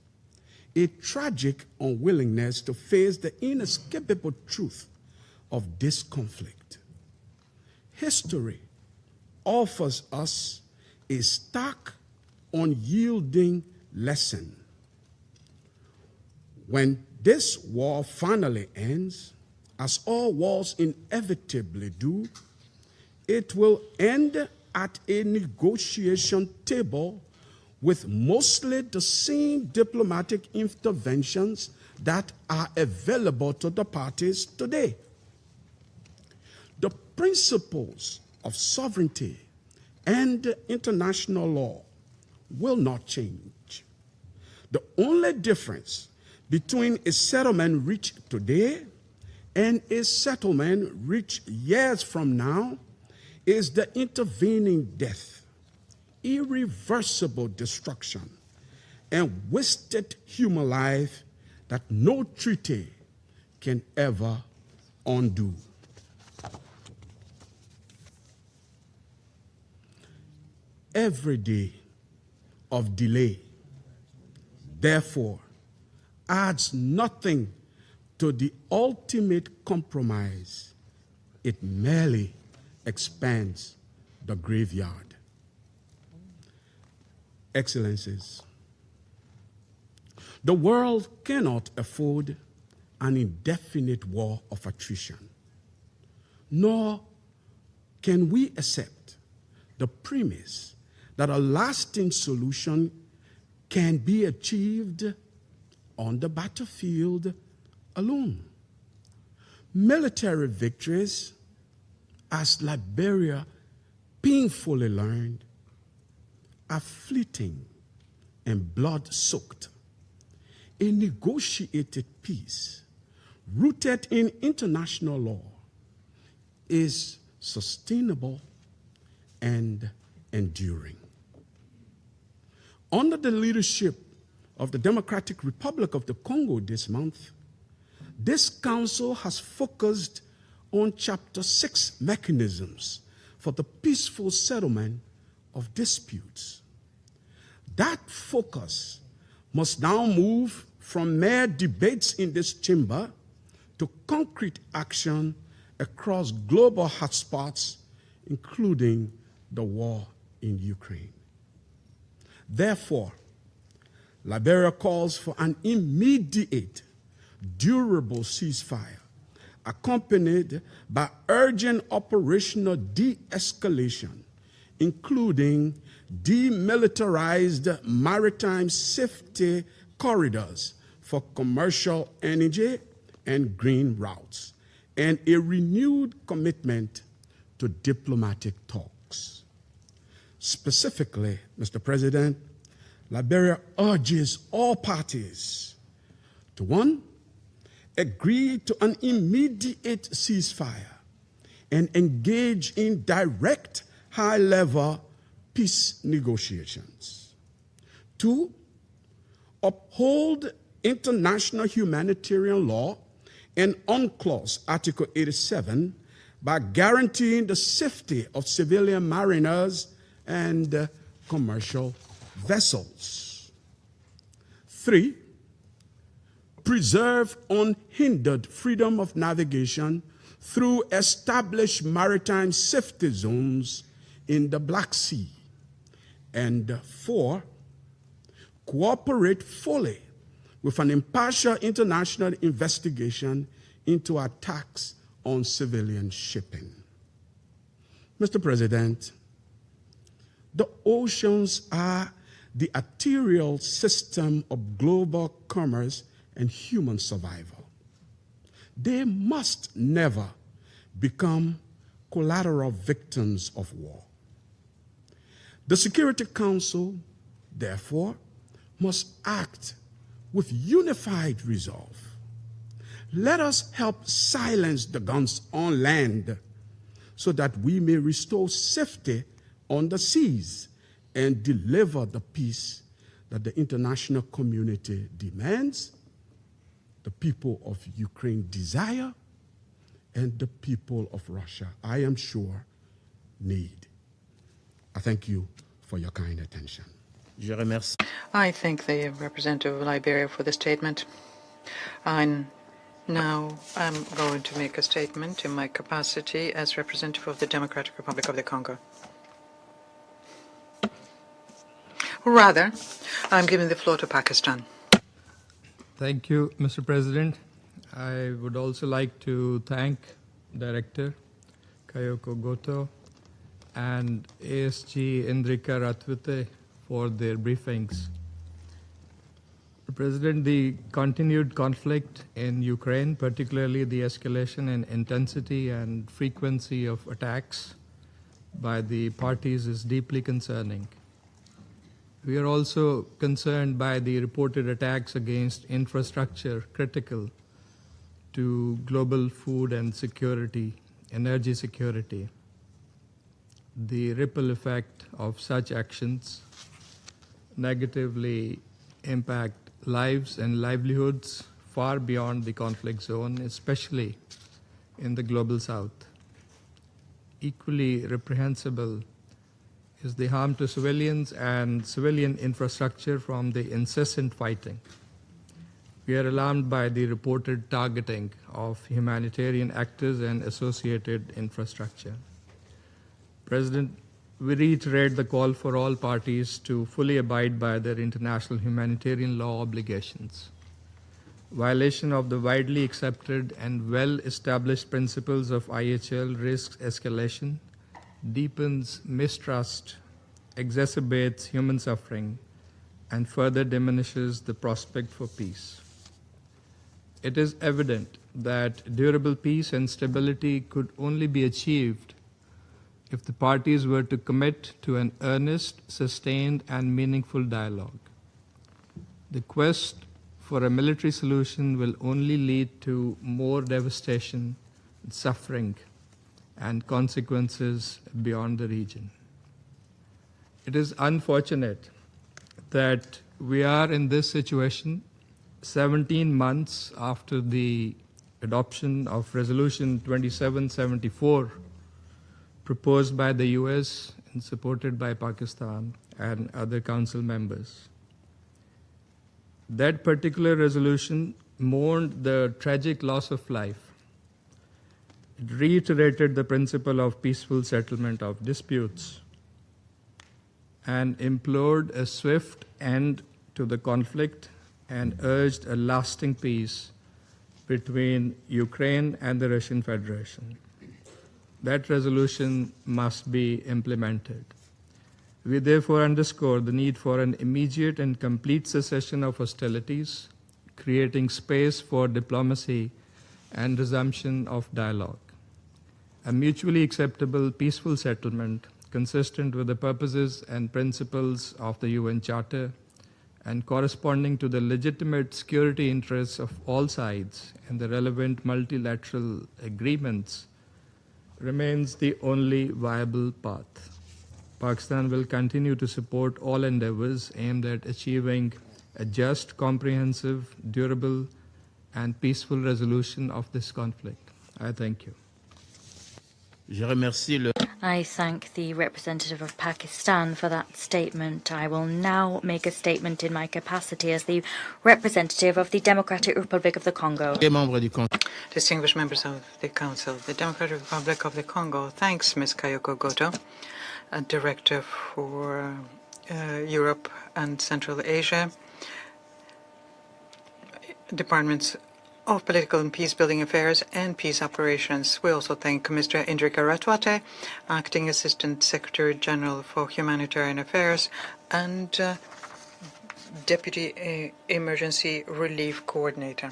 a tragic unwillingness to face the inescapable truth of this conflict. History offers us a stark, unyielding lesson. When this war finally ends, as all wars inevitably do, it will end at a negotiation table with mostly the same diplomatic interventions that are available to the parties today. The principles of sovereignty and international law will not change. The only difference between a settlement reached today and a settlement reached years from now is the intervening death, irreversible destruction, and wasted human life that no treaty can ever undo. Every day of delay, therefore, adds nothing to the ultimate compromise. It merely expands the graveyard. Excellencies, the world cannot afford an indefinite war of attrition, nor can we accept the premise that a lasting solution can be achieved on the battlefield alone. Military victories, as Liberia painfully learned, are fleeting and blood-soaked. A negotiated peace rooted in international law is sustainable and enduring. Under the leadership of the Democratic Republic of the Congo this month, this council has focused on Chapter 6 mechanisms for the peaceful settlement of disputes. That focus must now move from mere debates in this chamber to concrete action across global hotspots, including the war in Ukraine. Therefore, Liberia calls for an immediate, durable ceasefire, accompanied by urgent operational de-escalation, including demilitarized maritime safety corridors for commercial energy and green routes, and a renewed commitment to diplomatic talks. Specifically, Mr. President, Liberia urges all parties to, 1, agree to an immediate ceasefire and engage in direct high-level peace negotiations. 2, uphold international humanitarian law and UNCLOS Article 87 by guaranteeing the safety of civilian mariners and commercial vessels. 3, preserve unhindered freedom of navigation through established maritime safety zones in the Black Sea. And 4, cooperate fully with an impartial international investigation into attacks on civilian shipping. Mr. President, the oceans are the arterial system of global commerce and human survival. They must never become collateral victims of war. The Security Council, therefore, must act with unified resolve. Let us help silence the guns on land so that we may restore safety on the seas and deliver the peace that the international community demands, the people of Ukraine desire, and the people of Russia, I am sure, need. I thank you for your kind attention. Je remercie. I thank the representative of Liberia for the statement. And now I'm going to make a statement in my capacity as representative of the Democratic Republic of the Congo. Rather, I'm giving the floor to Pakistan. Thank you, Mr. President. I would also like to thank Director Kayoko Goto and ASG Indrika Ratwate for their briefings. President, the continued conflict in Ukraine, particularly the escalation in intensity and frequency of attacks by the parties, is deeply concerning. We are also concerned by the reported attacks against infrastructure critical to global food and security, energy security. The ripple effect of such actions negatively impact lives and livelihoods far beyond the conflict zone, especially in the global south. Equally reprehensible is the harm to civilians and civilian infrastructure from the incessant fighting. We are alarmed by the reported targeting of humanitarian actors and associated infrastructure. President, we reiterate the call for all parties to fully abide by their international humanitarian law obligations. Violation of the widely accepted and well-established principles of IHL risks escalation, deepens mistrust, exacerbates human suffering, and further diminishes the prospect for peace. It is evident that durable peace and stability could only be achieved if the parties were to commit to an earnest, sustained, and meaningful dialogue. The quest for a military solution will only lead to more devastation, suffering, and consequences beyond the region. It is unfortunate that we are in this situation 17 months after the adoption of Resolution 2774 proposed by the US and supported by Pakistan and other Council members. That particular resolution mourned the tragic loss of life. It reiterated the principle of peaceful settlement of disputes and implored a swift end to the conflict and urged a lasting peace between Ukraine and the Russian Federation. That resolution must be implemented. We therefore underscore the need for an immediate and complete cessation of hostilities, creating space for diplomacy and resumption of dialogue. A mutually acceptable, peaceful settlement consistent with the purposes and principles of the UN Charter and corresponding to the legitimate security interests of all sides and the relevant multilateral agreements remains the only viable path. Pakistan will continue to support all endeavors aimed at achieving a just, comprehensive, durable, and peaceful resolution of this conflict. I thank you. Je remercie le I thank the representative of Pakistan for that statement. I will now make a statement in my capacity as the representative of the Democratic Republic of the Congo. Distinguished members of the Council, the Democratic Republic of the Congo thanks Ms. Kayoko Goto, a Director for Europe and Central Asia, Departments of Political and Peace-Building Affairs and Peace Operations. We also thank Mr. Indrika Ratwate, Acting Assistant Secretary General for Humanitarian Affairs and Deputy Emergency Relief Coordinator.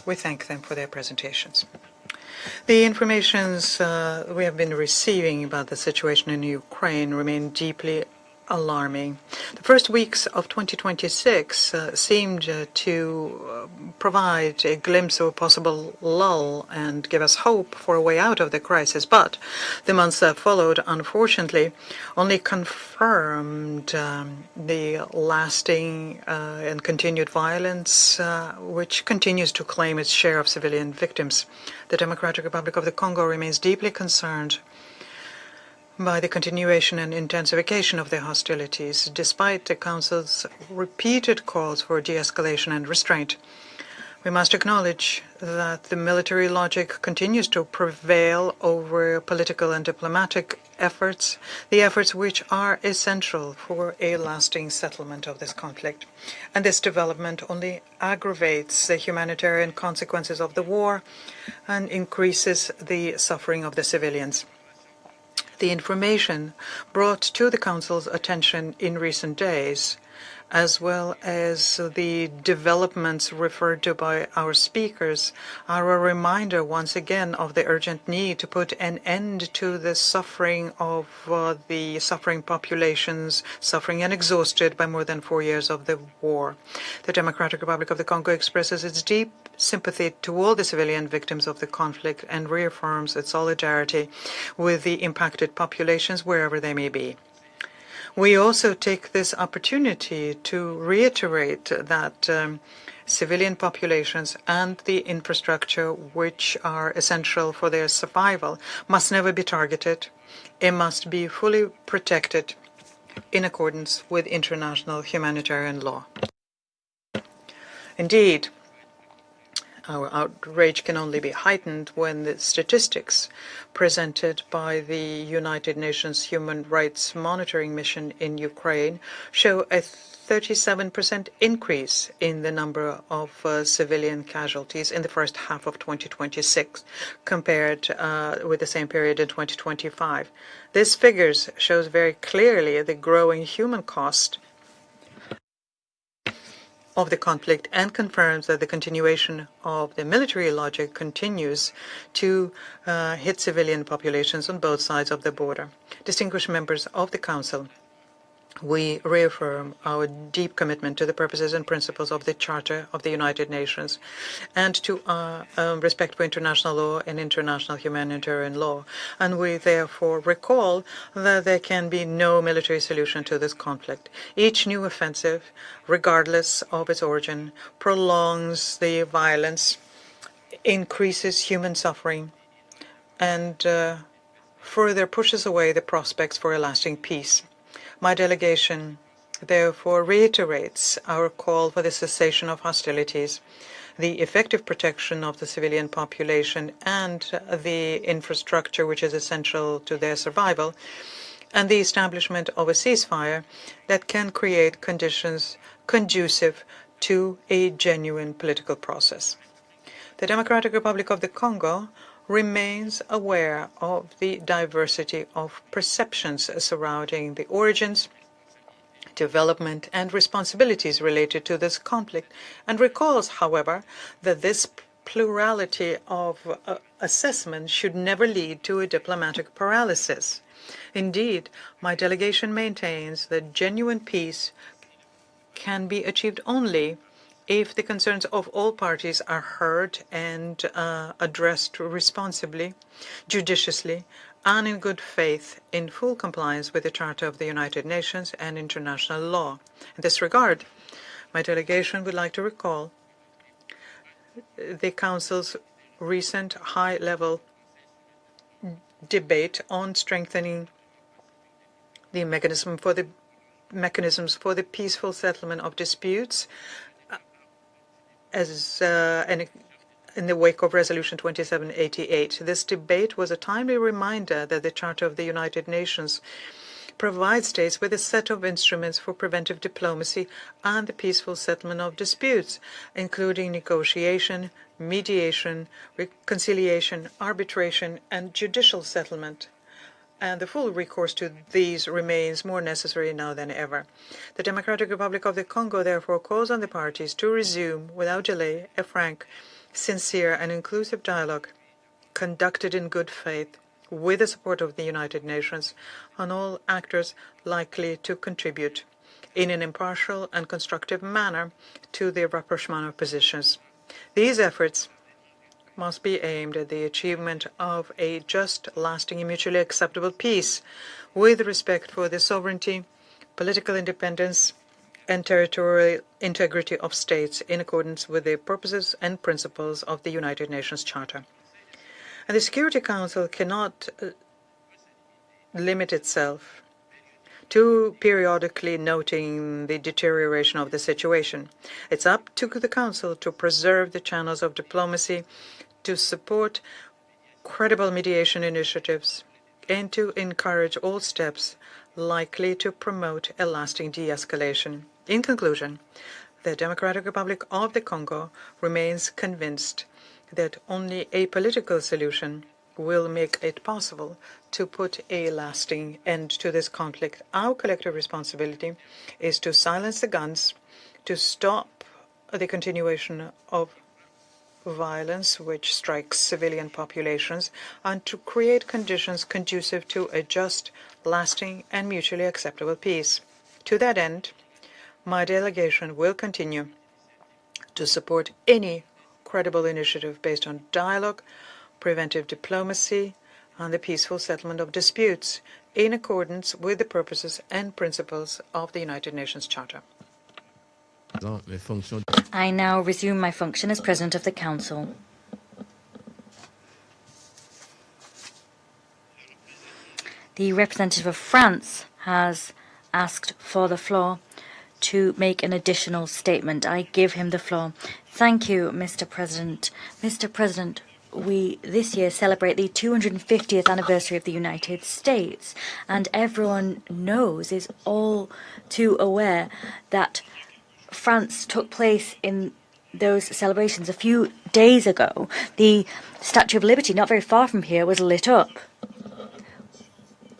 We thank them for their presentations. The informations we have been receiving about the situation in Ukraine remain deeply alarming. The first weeks of 2026 seemed to provide a glimpse of a possible lull and give us hope for a way out of the crisis. But the months that followed, unfortunately, only confirmed the lasting and continued violence which continues to claim its share of civilian victims. The Democratic Republic of the Congo remains deeply concerned by the continuation and intensification of the hostilities, despite the Council's repeated calls for de-escalation and restraint. We must acknowledge that the military logic continues to prevail over political and diplomatic efforts, the efforts which are essential for a lasting settlement of this conflict. And this development only aggravates the humanitarian consequences of the war and increases the suffering of the civilians. The information brought to the Council's attention in recent days, as well as the developments referred to by our speakers, are a reminder once again of the urgent need to put an end to the suffering of the suffering populations, suffering and exhausted by more than 4 years of the war. The Democratic Republic of the Congo expresses its deep sympathy to all the civilian victims of the conflict and reaffirms its solidarity with the impacted populations wherever they may be. We also take this opportunity to reiterate that civilian populations and the infrastructure which are essential for their survival must never be targeted. It must be fully protected in accordance with international humanitarian law. Indeed, our outrage can only be heightened when the statistics presented by the United Nations Human Rights Monitoring Mission in Ukraine show a 37% increase in the number of civilian casualties in the first half of 2026 compared with the same period in 2025. This figures shows very clearly the growing human cost of the conflict and confirms that the continuation of the military logic continues to hit civilian populations on both sides of the border. Distinguished members of the Council, we reaffirm our deep commitment to the purposes and principles of the Charter of the United Nations and to respect for international law and international humanitarian law. And we therefore recall that there can be no military solution to this conflict. Each new offensive, regardless of its origin, prolongs the violence, increases human suffering, and further pushes away the prospects for a lasting peace. My delegation therefore reiterates our call for the cessation of hostilities, the effective protection of the civilian population and the infrastructure which is essential to their survival, and the establishment of a ceasefire that can create conditions conducive to a genuine political process. The Democratic Republic of the Congo remains aware of the diversity of perceptions surrounding the origins, development, and responsibilities related to this conflict, and recalls, however, that this plurality of assessments should never lead to a diplomatic paralysis. Indeed, my delegation maintains that genuine peace can be achieved only if the concerns of all parties are heard and addressed responsibly, judiciously, and in good faith in full compliance with the Charter of the United Nations and international law. In this regard, my delegation would like to recall the Council's recent high-level debate on strengthening the mechanisms for the peaceful settlement of disputes in the wake of Resolution 2788. This debate was a timely reminder that the Charter of the United Nations provides states with a set of instruments for preventive diplomacy and the peaceful settlement of disputes, including negotiation, mediation, reconciliation, arbitration, and judicial settlement. And the full recourse to these remains more necessary now than ever. The Democratic Republic of the Congo therefore calls on the parties to resume, without delay, a frank, sincere, and inclusive dialogue conducted in good faith with the support of the United Nations on all actors likely to contribute in an impartial and constructive manner to the rapprochement of positions. These efforts must be aimed at the achievement of a just, lasting, and mutually acceptable peace with respect for the sovereignty, political independence, and territorial integrity of states in accordance with the purposes and principles of the United Nations Charter. And the Security Council cannot limit itself to periodically noting the deterioration of the situation. It's up to the Council to preserve the channels of diplomacy, to support credible mediation initiatives, and to encourage all steps likely to promote a lasting de-escalation. In conclusion, the Democratic Republic of the Congo remains convinced that only a political solution will make it possible to put a lasting end to this conflict. Our collective responsibility is to silence the guns, to stop the continuation of violence which strikes civilian populations, and to create conditions conducive to a just, lasting, and mutually acceptable peace. To that end, my delegation will continue to support any credible initiative based on dialogue, preventive diplomacy, and the peaceful settlement of disputes in accordance with the purposes and principles of the United Nations Charter. I now resume my function as President of the Council. The representative of France has asked for the floor to make an additional statement. I give him the floor. Thank you, Mr. President. Mr. President, we this year celebrate the 250th anniversary of the United States, and everyone knows, is all too aware, that France took place in those celebrations. A few days ago, the Statue of Liberty, not very far from here, was lit up.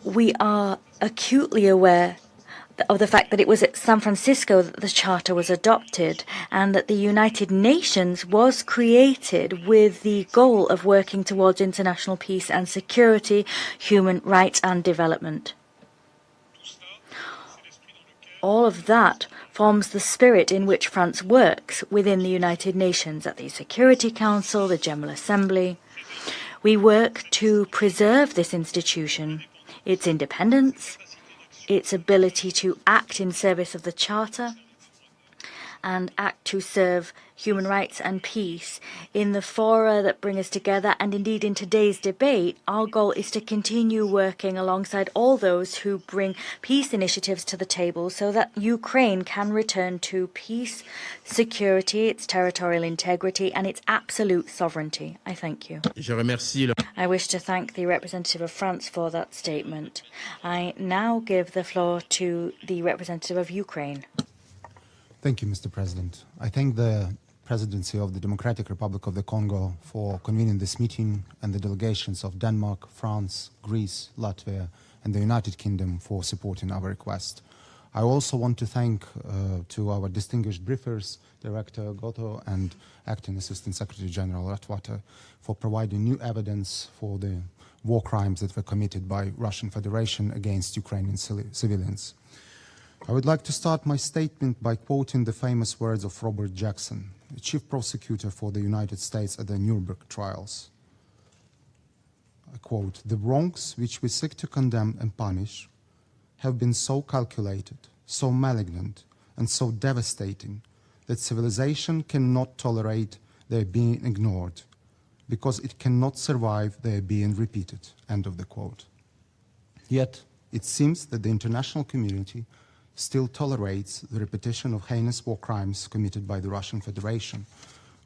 We are acutely aware of the fact that it was at San Francisco that the Charter was adopted, and that the United Nations was created with the goal of working towards international peace and security, human rights and development. All of that forms the spirit in which France works within the United Nations, at the Security Council, the General Assembly. We work to preserve this institution, its independence, its ability to act in service of the Charter, and act to serve human rights and peace in the fora that bring us together. And indeed, in today's debate, our goal is to continue working alongside all those who bring peace initiatives to the table so that Ukraine can return to peace, security, its territorial integrity, and its absolute sovereignty. I thank you. I wish to thank the representative of France for that statement. I now give the floor to the representative of Ukraine. Thank you, Mr. President. I thank the Presidency of the Democratic Republic of the Congo for convening this meeting, and the delegations of Denmark, France, Greece, Latvia, and the United Kingdom for supporting our request. I also want to thank to our distinguished briefers, Director Goto and Acting Assistant Secretary General Ratwater, for providing new evidence for the war crimes that were committed by Russian Federation against Ukrainian civilians. I would like to start my statement by quoting the famous words of Robert Jackson, the chief prosecutor for the United States at the Nuremberg trials. I quote, "The wrongs which we seek to condemn and punish have been so calculated, so malignant, and so devastating that civilization cannot tolerate their being ignored. because it cannot survive their being repeated, end of the quote. Yet, it seems that the international community still tolerates the repetition of heinous war crimes committed by the Russian Federation,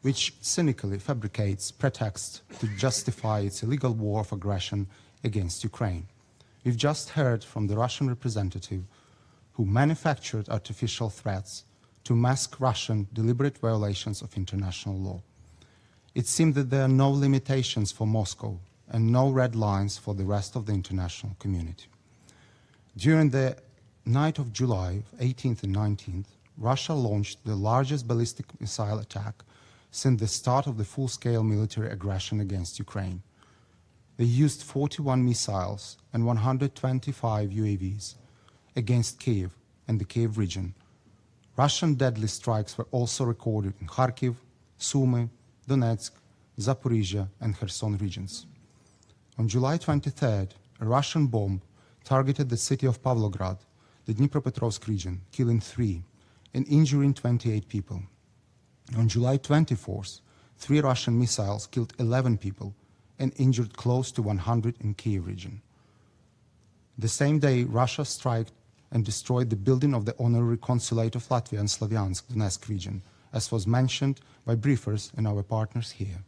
which cynically fabricates pretexts to justify its illegal war of aggression against Ukraine. We've just heard from the Russian representative who manufactured artificial threats to mask Russian deliberate violations of international law. It seems that there are no limitations for Moscow and no red lines for the rest of the international community. During the night of July 18th and 19th, Russia launched the largest ballistic missile attack since the start of the full-scale military aggression against Ukraine. They used 41 missiles and 125 UAVs against Kyiv and the Kyiv region. Russian deadly strikes were also recorded in Kharkiv, Sumy, Donetsk, Zaporizhia, and Kherson regions. On July 23rd, a Russian bomb targeted the city of Pavlograd, the Dnipropetrovsk region, killing 3 and injuring 28 people. On July 24th, 3 Russian missiles killed 11 people and injured close to 100 in Kyiv region. The same day, Russia struck and destroyed the building of the honorary consulate of Latvia in Slavyansk, Donetsk region, as was mentioned by briefers and our partners here.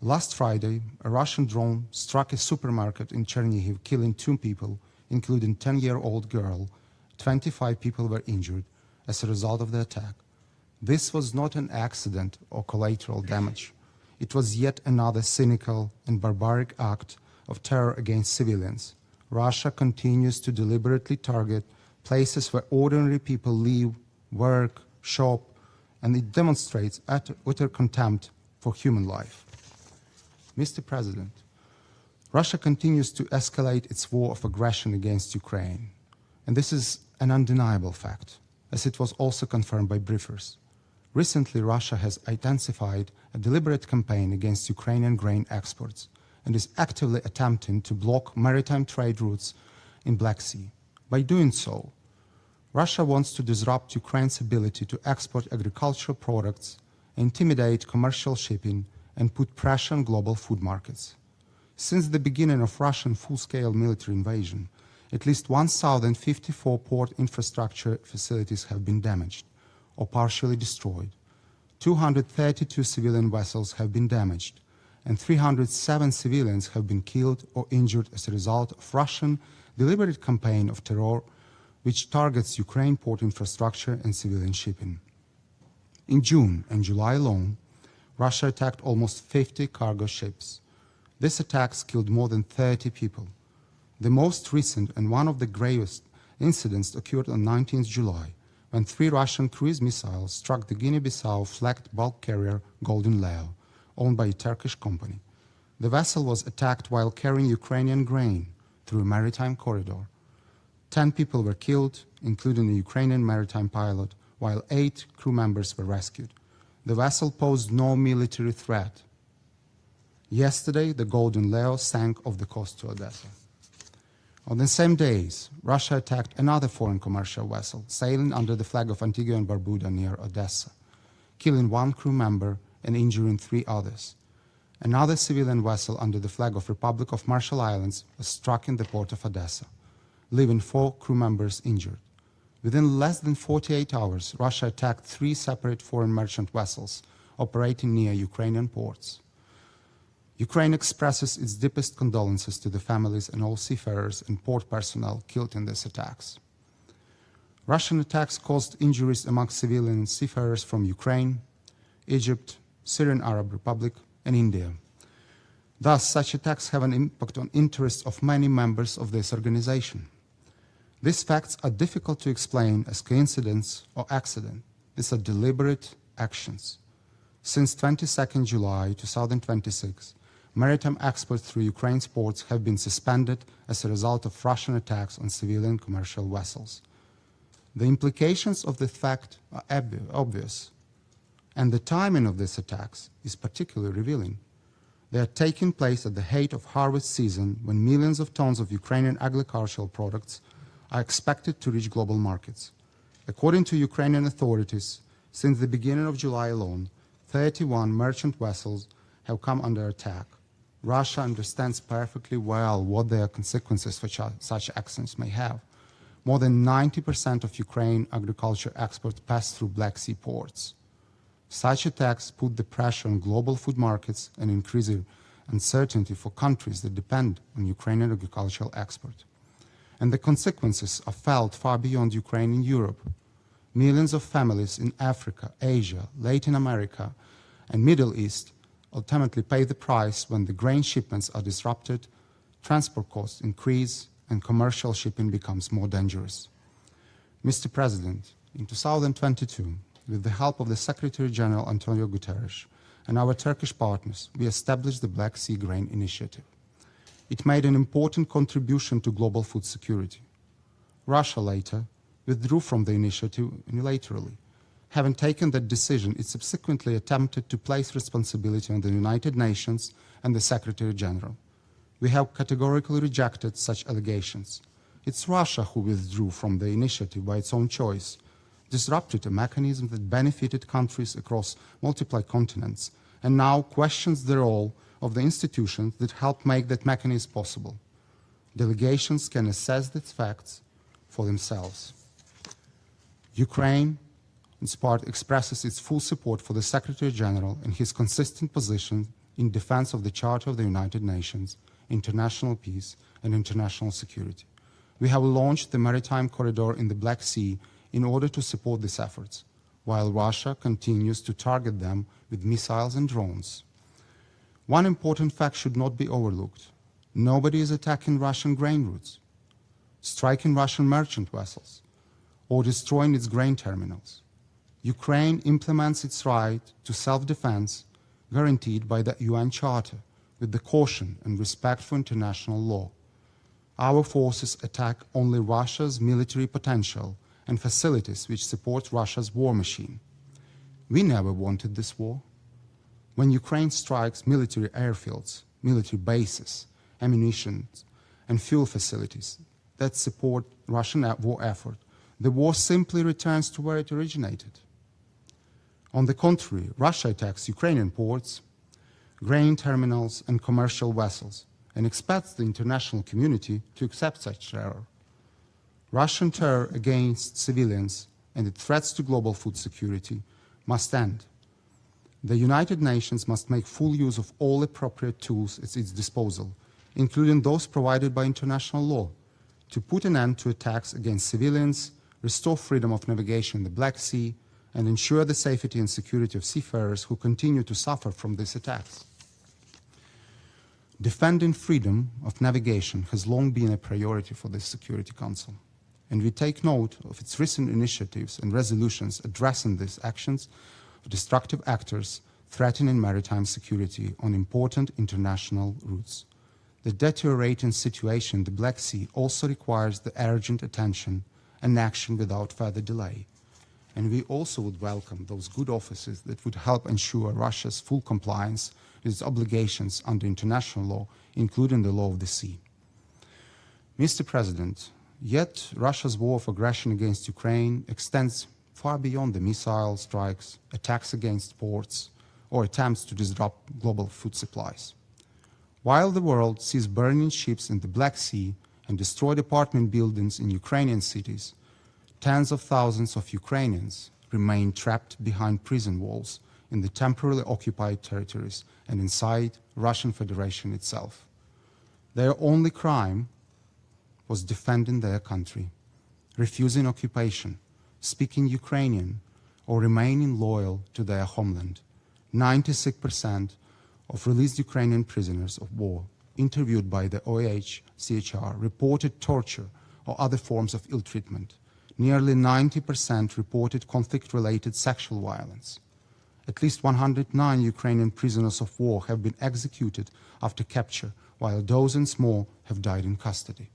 Last Friday, a Russian drone struck a supermarket in Chernihiv, killing 2 people, including a 10-year-old girl. 25 people were injured as a result of the attack. This was not an accident or collateral damage. It was yet another cynical and barbaric act of terror against civilians. Russia continues to deliberately target places where ordinary people live, work, shop, and it demonstrates utter contempt for human life. Mr. President, Russia continues to escalate its war of aggression against Ukraine, and this is an undeniable fact, as it was also confirmed by briefers. Recently, Russia has intensified a deliberate campaign against Ukrainian grain exports and is actively attempting to block maritime trade routes in Black Sea. By doing so, Russia wants to disrupt Ukraine's ability to export agricultural products, intimidate commercial shipping, and put pressure on global food markets. Since the beginning of Russian full-scale military invasion, at least 1,054 port infrastructure facilities have been damaged or partially destroyed. 232 civilian vessels have been damaged, and 307 civilians have been killed or injured as a result of Russian deliberate campaign of terror which targets Ukraine port infrastructure and civilian shipping. In June and July alone, Russia attacked almost 50 cargo ships. These attacks killed more than 30 people. The most recent and one of the gravest incidents occurred on 19th July, when 3 Russian cruise missiles struck the Guinea-Bissau flagged bulk carrier Golden Leo, owned by a Turkish company. The vessel was attacked while carrying Ukrainian grain through a maritime corridor. 10 people were killed, including a Ukrainian maritime pilot, while 8 crew members were rescued. The vessel posed no military threat. Yesterday, the Golden Leo sank off the coast to Odessa. On the same days, Russia attacked another foreign commercial vessel sailing under the flag of Antigua and Barbuda near Odessa, killing 1 crew member and injuring 3 others. Another civilian vessel under the flag of Republic of Marshall Islands was struck in the port of Odessa, leaving 4 crew members injured. Within less than 48 hours, Russia attacked 3 separate foreign merchant vessels operating near Ukrainian ports. Ukraine expresses its deepest condolences to the families and all seafarers and port personnel killed in these attacks. Russian attacks caused injuries among civilian seafarers from Ukraine, Egypt, Syrian Arab Republic, and India. Thus, such attacks have an impact on interests of many members of this organization. These facts are difficult to explain as coincidence or accident. These are deliberate actions. Since 22nd July 2026, maritime exports through Ukraine's ports have been suspended as a result of Russian attacks on civilian commercial vessels. The implications of this fact are obvious, and the timing of these attacks is particularly revealing. They are taking place at the height of harvest season, when millions of tons of Ukrainian agricultural products are expected to reach global markets. According to Ukrainian authorities, since the beginning of July alone, 31 merchant vessels have come under attack. Russia understands perfectly well what their consequences for such actions may have. More than 90% of Ukraine agriculture exports pass through Black Sea ports. Such attacks put the pressure on global food markets and increase uncertainty for countries that depend on Ukrainian agricultural export. And the consequences are felt far beyond Ukraine in Europe. Millions of families in Africa, Asia, Latin America, and Middle East ultimately pay the price when the grain shipments are disrupted, transport costs increase, and commercial shipping becomes more dangerous. Mr. President, in 2022, with the help of the Secretary General Antonio Guterres and our Turkish partners, we established the Black Sea Grain Initiative. It made an important contribution to global food security. Russia later withdrew from the initiative unilaterally. Having taken that decision, it subsequently attempted to place responsibility on the United Nations and the Secretary General. We have categorically rejected such allegations. It's Russia who withdrew from the initiative by its own choice, disrupted a mechanism that benefited countries across multiple continents, and now questions the role of the institutions that helped make that mechanism possible. Delegations can assess these facts for themselves. Ukraine, in its part, expresses its full support for the Secretary General and his consistent position in defense of the Charter of the United Nations, international peace, and international security. We have launched the maritime corridor in the Black Sea in order to support these efforts, while Russia continues to target them with missiles and drones. One important fact should not be overlooked. Nobody is attacking Russian grain routes, striking Russian merchant vessels, or destroying its grain terminals. Ukraine implements its right to self-defense guaranteed by the UN Charter with the caution and respect for international law. Our forces attack only Russia's military potential and facilities which support Russia's war machine. We never wanted this war. When Ukraine strikes military airfields, military bases, ammunition, and fuel facilities that support Russian war effort, the war simply returns to where it originated. On the contrary, Russia attacks Ukrainian ports, grain terminals, and commercial vessels, and expects the international community to accept such terror. Russian terror against civilians and its threats to global food security must end. The United Nations must make full use of all appropriate tools at its disposal, including those provided by international law, to put an end to attacks against civilians, restore freedom of navigation in the Black Sea, and ensure the safety and security of seafarers who continue to suffer from these attacks. Defending freedom of navigation has long been a priority for the Security Council, and we take note of its recent initiatives and resolutions addressing these actions of destructive actors threatening maritime security on important international routes. The deteriorating situation in the Black Sea also requires the urgent attention and action without further delay. And we also would welcome those good offices that would help ensure Russia's full compliance with its obligations under international law, including the law of the sea. Mr. President, yet Russia's war of aggression against Ukraine extends far beyond the missile strikes, attacks against ports, or attempts to disrupt global food supplies. While the world sees burning ships in the Black Sea and destroyed apartment buildings in Ukrainian cities, tens of thousands of Ukrainians remain trapped behind prison walls in the temporarily occupied territories and inside Russian Federation itself. Their only crime was defending their country, refusing occupation, speaking Ukrainian, or remaining loyal to their homeland. 96% of released Ukrainian prisoners of war interviewed by the OHCHR reported torture or other forms of ill treatment. Nearly 90% reported conflict-related sexual violence. At least 109 Ukrainian prisoners of war have been executed after capture, while dozens more have died in custody.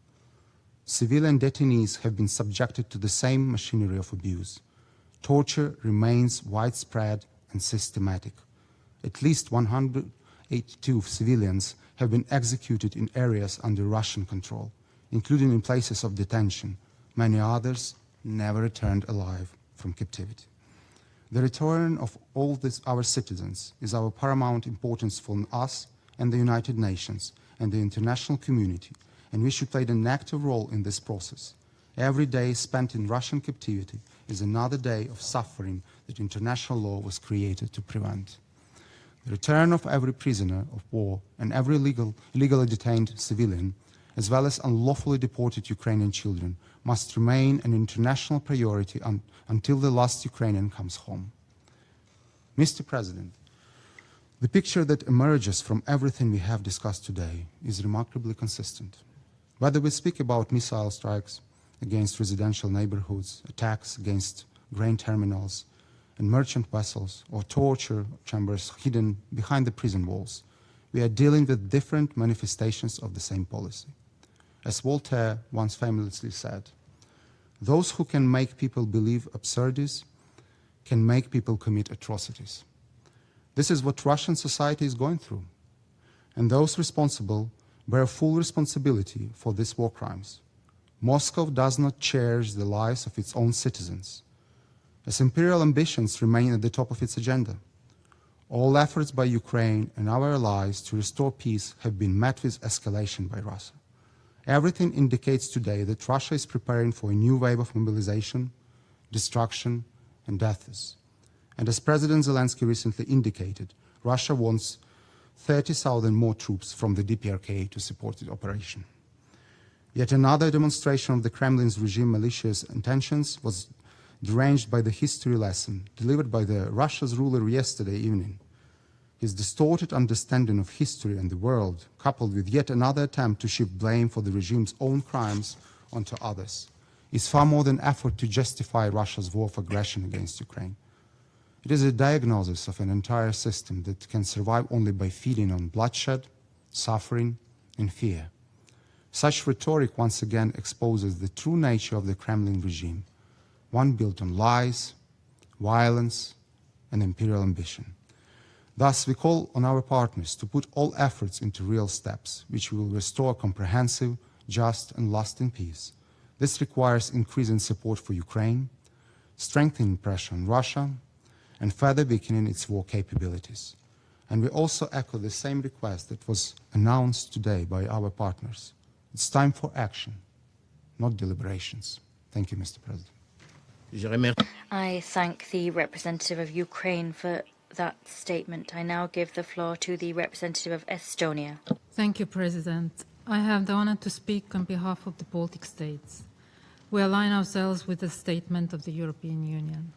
Civilian detainees have been subjected to the same machinery of abuse. Torture remains widespread and systematic. At least 182 civilians have been executed in areas under Russian control, including in places of detention. Many others never returned alive from captivity. The return of all our citizens is our paramount importance for us and the United Nations and the international community, and we should play an active role in this process. Every day spent in Russian captivity is another day of suffering that international law was created to prevent. The return of every prisoner of war and every illegally detained civilian, as well as unlawfully deported Ukrainian children, must remain an international priority until the last Ukrainian comes home. Mr. President, the picture that emerges from everything we have discussed today is remarkably consistent. Whether we speak about missile strikes against residential neighborhoods, attacks against grain terminals and merchant vessels, or torture chambers hidden behind the prison walls, we are dealing with different manifestations of the same policy. As Voltaire once famously said, those who can make people believe absurdities can make people commit atrocities. This is what Russian society is going through, and those responsible bear full responsibility for these war crimes. Moscow does not cherish the lives of its own citizens, as imperial ambitions remain at the top of its agenda. All efforts by Ukraine and our allies to restore peace have been met with escalation by Russia. Everything indicates today that Russia is preparing for a new wave of mobilization, destruction, and deaths. And as President Zelensky recently indicated, Russia wants 30,000 more troops from the DPRK to support the operation. Yet another demonstration of the Kremlin's regime malicious intentions was deranged by the history lesson delivered by the Russia's ruler yesterday evening. His distorted understanding of history and the world, coupled with yet another attempt to shift blame for the regime's own crimes onto others, is far more than effort to justify Russia's war of aggression against Ukraine. It is a diagnosis of an entire system that can survive only by feeding on bloodshed, suffering, and fear. Such rhetoric once again exposes the true nature of the Kremlin regime, one built on lies, violence, and imperial ambition. Thus, we call on our partners to put all efforts into real steps, which will restore comprehensive, just, and lasting peace. This requires increasing support for Ukraine, strengthening pressure on Russia, and further weakening its war capabilities. And we also echo the same request that was announced today by our partners. It's time for action, not deliberations. Thank you, Mr. President. I thank the representative of Ukraine for that statement. I now give the floor to the representative of Estonia. Thank you, President. I have the honor to speak on behalf of the Baltic states. We align ourselves with the statement of the European Union.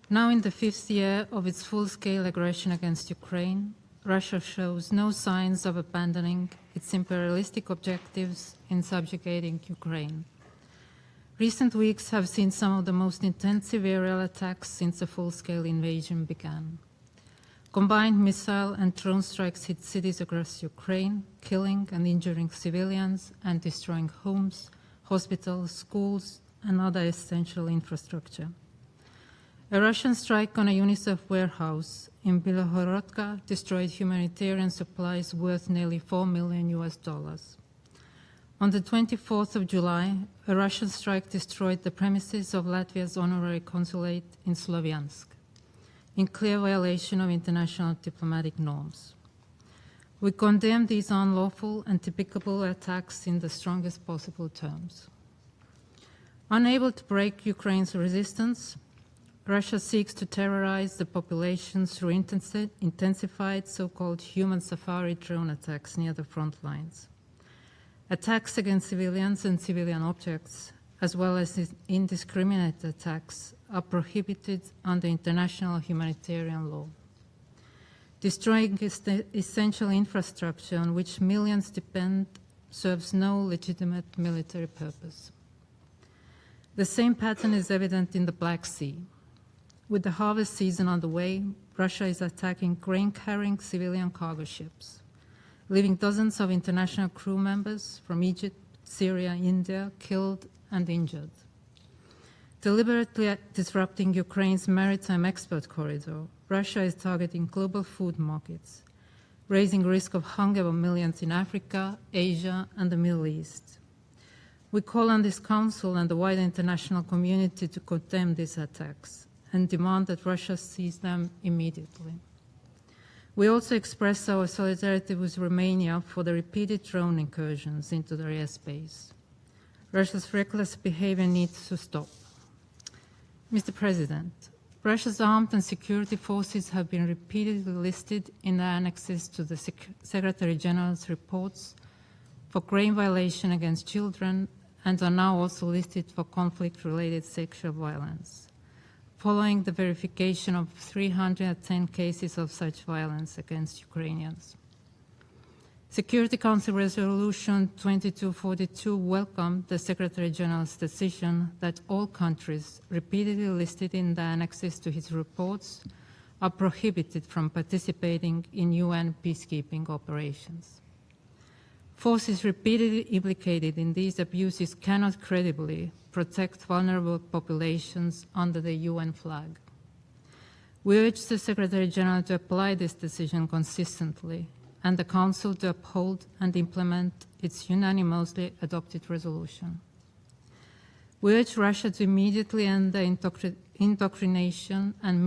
Now in the 5th year of its full-scale aggression against Ukraine, Russia shows no signs of abandoning its imperialistic objectives in subjugating Ukraine. Recent weeks have seen some of the most intensive aerial attacks since the full-scale invasion began. Combined missile and drone strikes hit cities across Ukraine, killing and injuring civilians and destroying homes, hospitals, schools, and other essential infrastructure. A Russian strike on a UNICEF warehouse in Bilohorodka destroyed humanitarian supplies worth nearly $4 million. On the 24th of July, a Russian strike destroyed the premises of Latvia's honorary consulate in Sloviansk, in clear violation of international diplomatic norms. We condemn these unlawful and typical attacks in the strongest possible terms. Unable to break Ukraine's resistance, Russia seeks to terrorize the population through intensified so-called human safari drone attacks near the front lines. Attacks against civilians and civilian objects, as well as indiscriminate attacks, are prohibited under international humanitarian law. Destroying essential infrastructure on which millions depend serves no legitimate military purpose. The same pattern is evident in the Black Sea. With the harvest season on the way, Russia is attacking grain-carrying civilian cargo ships, leaving dozens of international crew members from Egypt, Syria, India killed and injured. Deliberately disrupting Ukraine's maritime export corridor, Russia is targeting global food markets, raising risk of hunger for millions in Africa, Asia, and the Middle East. We call on this Council and the wider international community to condemn these attacks and demand that Russia seize them immediately. We also express our solidarity with Romania for the repeated drone incursions into their airspace. Russia's reckless behavior needs to stop. Mr. President, Russia's armed and security forces have been repeatedly listed in the annexes to the Secretary General's reports for grave violation against children and are now also listed for conflict-related sexual violence, following the verification of 310 cases of such violence against Ukrainians. Security Council Resolution 2242 welcomed the Secretary General's decision that all countries repeatedly listed in the annexes to his reports are prohibited from participating in UN peacekeeping operations. Forces repeatedly implicated in these abuses cannot credibly protect vulnerable populations under the UN flag. We urge the Secretary General to apply this decision consistently and the Council to uphold and implement its unanimously adopted resolution. We urge Russia to immediately end the indoctrination and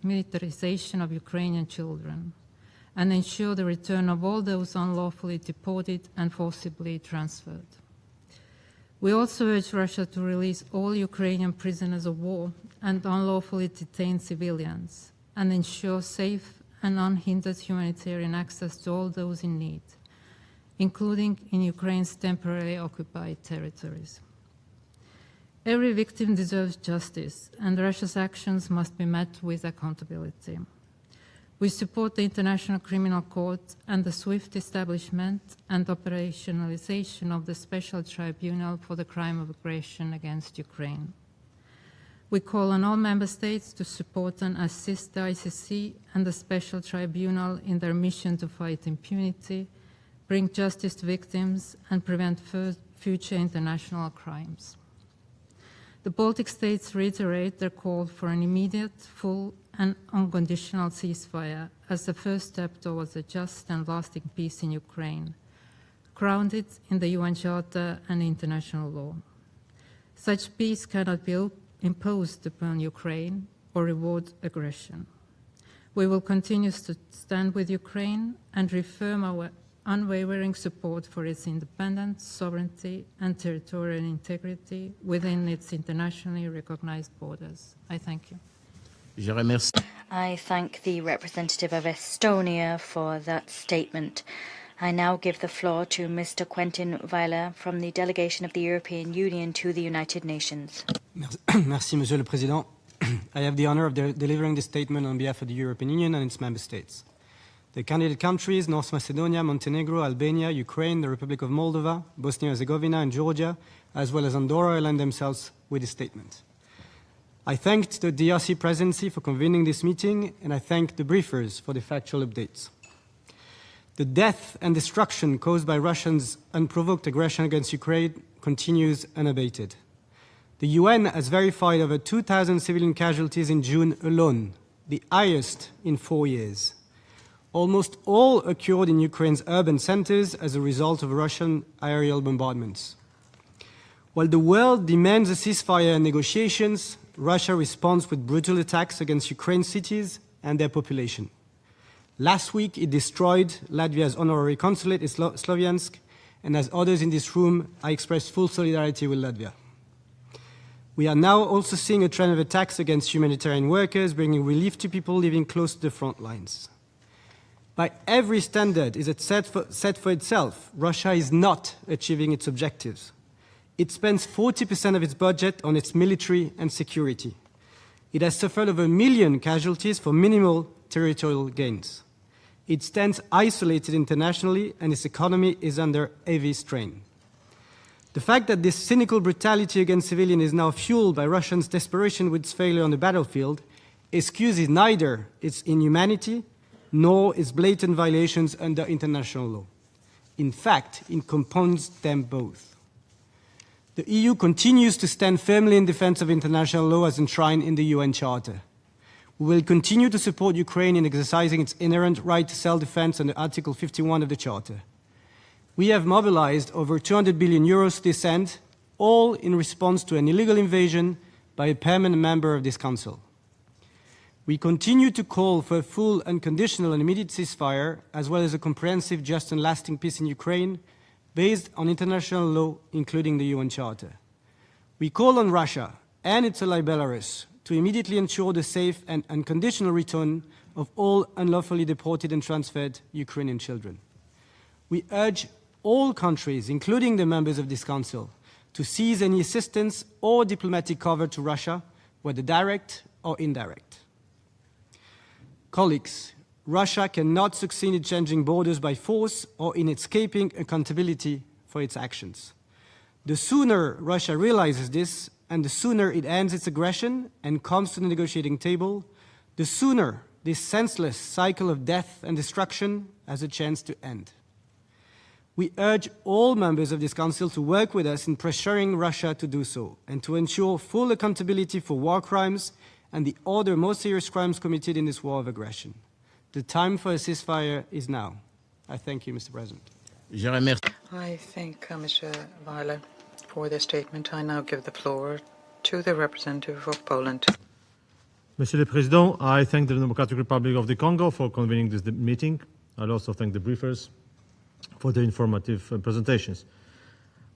militarization of Ukrainian children and ensure the return of all those unlawfully deported and forcibly transferred. We also urge Russia to release all Ukrainian prisoners of war and unlawfully detained civilians and ensure safe and unhindered humanitarian access to all those in need, including in Ukraine's temporarily occupied territories. Every victim deserves justice, and Russia's actions must be met with accountability. We support the International Criminal Court and the swift establishment and operationalization of the Special Tribunal for the Crime of Aggression against Ukraine. We call on all member states to support and assist the ICC and the Special Tribunal in their mission to fight impunity, bring justice to victims, and prevent future international crimes. The Baltic states reiterate their call for an immediate, full, and unconditional ceasefire as the first step towards a just and lasting peace in Ukraine, grounded in the UN Charter and international law. Such peace cannot be imposed upon Ukraine or reward aggression. We will continue to stand with Ukraine and reaffirm our unwavering support for its independence, sovereignty, and territorial integrity within its internationally recognized borders. I thank you. I thank the representative of Estonia for that statement. I now give the floor to Mr. Quentin Weiler from the delegation of the European Union to the United Nations. Merci, Monsieur le Président. I have the honor of delivering this statement on behalf of the European Union and its member states. The candidate countries, North Macedonia, Montenegro, Albania, Ukraine, the Republic of Moldova, Bosnia-Herzegovina, and Georgia, as well as Andorra, align themselves with this statement. I thanked the DRC presidency for convening this meeting, and I thank the briefers for the factual updates. The death and destruction caused by Russia's unprovoked aggression against Ukraine continues unabated. The UN has verified over 2,000 civilian casualties in June alone, the highest in 4 years. Almost all occurred in Ukraine's urban centers as a result of Russian aerial bombardments. While the world demands a ceasefire and negotiations, Russia responds with brutal attacks against Ukraine's cities and their population. Last week, it destroyed Latvia's honorary consulate in Sloviansk, and as others in this room, I express full solidarity with Latvia. We are now also seeing a trend of attacks against humanitarian workers, bringing relief to people living close to the front lines. By every standard is it set for itself, Russia is not achieving its objectives. It spends 40% of its budget on its military and security. It has suffered over 1 million casualties for minimal territorial gains. It stands isolated internationally, and its economy is under heavy strain. The fact that this cynical brutality against civilians is now fueled by Russians' desperation with its failure on the battlefield excuses neither its inhumanity nor its blatant violations under international law. In fact, it compounds them both. The EU continues to stand firmly in defense of international law as enshrined in the UN Charter. We will continue to support Ukraine in exercising its inherent right to self-defense under Article 51 of the Charter. We have mobilized over 200 billion euros to this end, all in response to an illegal invasion by a permanent member of this Council. We continue to call for a full, unconditional and immediate ceasefire, as well as a comprehensive, just and lasting peace in Ukraine, based on international law, including the UN Charter. We call on Russia and its ally Belarus to immediately ensure the safe and unconditional return of all unlawfully deported and transferred Ukrainian children. We urge all countries, including the members of this Council, to cease any assistance or diplomatic cover to Russia, whether direct or indirect. Colleagues, Russia cannot succeed in changing borders by force or in escaping accountability for its actions. The sooner Russia realizes this, and the sooner it ends its aggression and comes to the negotiating table, the sooner this senseless cycle of death and destruction has a chance to end. We urge all members of this Council to work with us in pressuring Russia to do so and to ensure full accountability for war crimes and the other most serious crimes committed in this war of aggression. The time for a ceasefire is now. I thank you, Mr. President. I thank Mr. Weiler for the statement. I now give the floor to the representative of Poland. Monsieur le Président, I thank the Democratic Republic of the Congo for convening this meeting. I'll also thank the briefers for the informative presentations.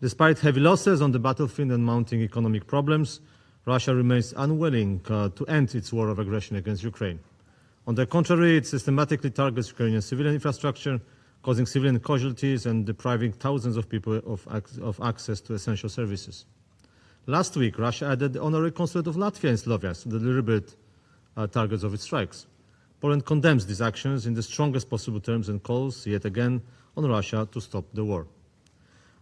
Despite heavy losses on the battlefield and mounting economic problems, Russia remains unwilling to end its war of aggression against Ukraine. On the contrary, it systematically targets Ukrainian civilian infrastructure, causing civilian casualties and depriving thousands of people of access to essential services. Last week, Russia added the honorary consulate of Latvia and Slovenia to the deliberate targets of its strikes. Poland condemns these actions in the strongest possible terms and calls, yet again, on Russia to stop the war.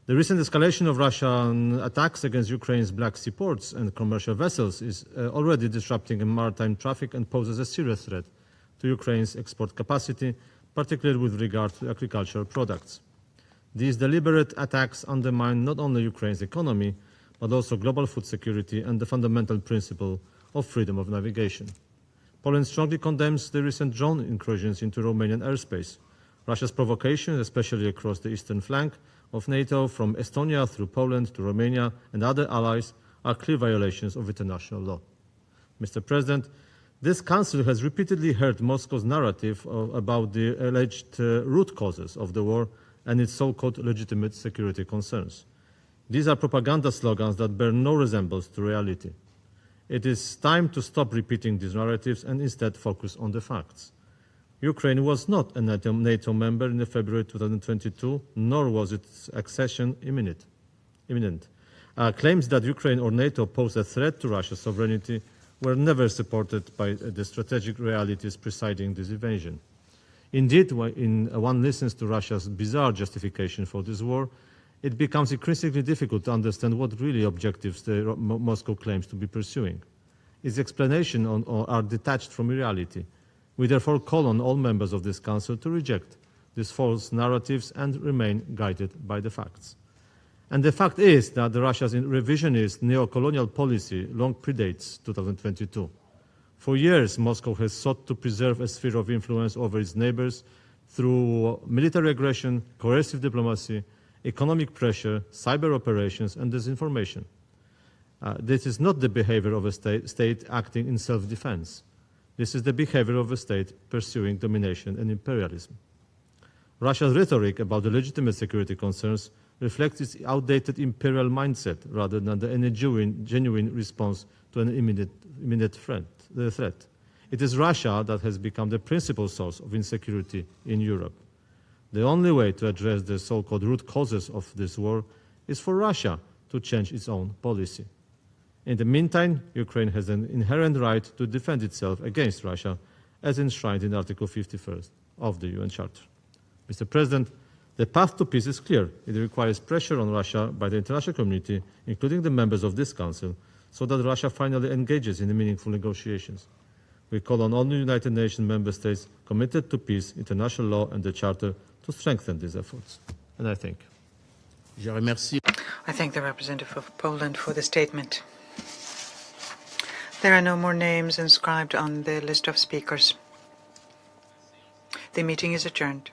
The recent escalation of Russian attacks against Ukraine's Black Sea ports and commercial vessels is already disrupting maritime traffic and poses a serious threat to Ukraine's export capacity, particularly with regard to agricultural products. These deliberate attacks undermine not only Ukraine's economy, but also global food security and the fundamental principle of freedom of navigation. Poland strongly condemns the recent drone incursions into Romanian airspace. Russia's provocations, especially across the eastern flank of NATO, from Estonia through Poland to Romania and other allies, are clear violations of international law. Mr. President, this Council has repeatedly heard Moscow's narrative about the alleged root causes of the war and its so-called legitimate security concerns. These are propaganda slogans that bear no resemblance to reality. It is time to stop repeating these narratives and instead focus on the facts. Ukraine was not a NATO member in February 2022, nor was its accession imminent. Claims that Ukraine or NATO pose a threat to Russia's sovereignty were never supported by the strategic realities preceding this invasion. Indeed, when one listens to Russia's bizarre justification for this war, it becomes increasingly difficult to understand what really objectives Moscow claims to be pursuing. Its explanations are detached from reality. We therefore call on all members of this Council to reject these false narratives and remain guided by the facts. And the fact is that Russia's revisionist neo-colonial policy long predates 2022. For years, Moscow has sought to preserve a sphere of influence over its neighbors through military aggression, coercive diplomacy, economic pressure, cyber operations, and disinformation. This is not the behavior of a state acting in self-defense. This is the behavior of a state pursuing domination and imperialism. Russia's rhetoric about the legitimate security concerns reflects its outdated imperial mindset rather than any genuine response to an immediate threat. It is Russia that has become the principal source of insecurity in Europe. The only way to address the so-called root causes of this war is for Russia to change its own policy. In the meantime, Ukraine has an inherent right to defend itself against Russia, as enshrined in Article 51 of the UN Charter. Mr. President, the path to peace is clear. It requires pressure on Russia by the international community, including the members of this Council, so that Russia finally engages in meaningful negotiations. We call on all the United Nations member states committed to peace, international law, and the Charter to strengthen these efforts. And I thank you. I thank the representative of Poland for the statement. There are no more names inscribed on the list of speakers. The meeting is adjourned.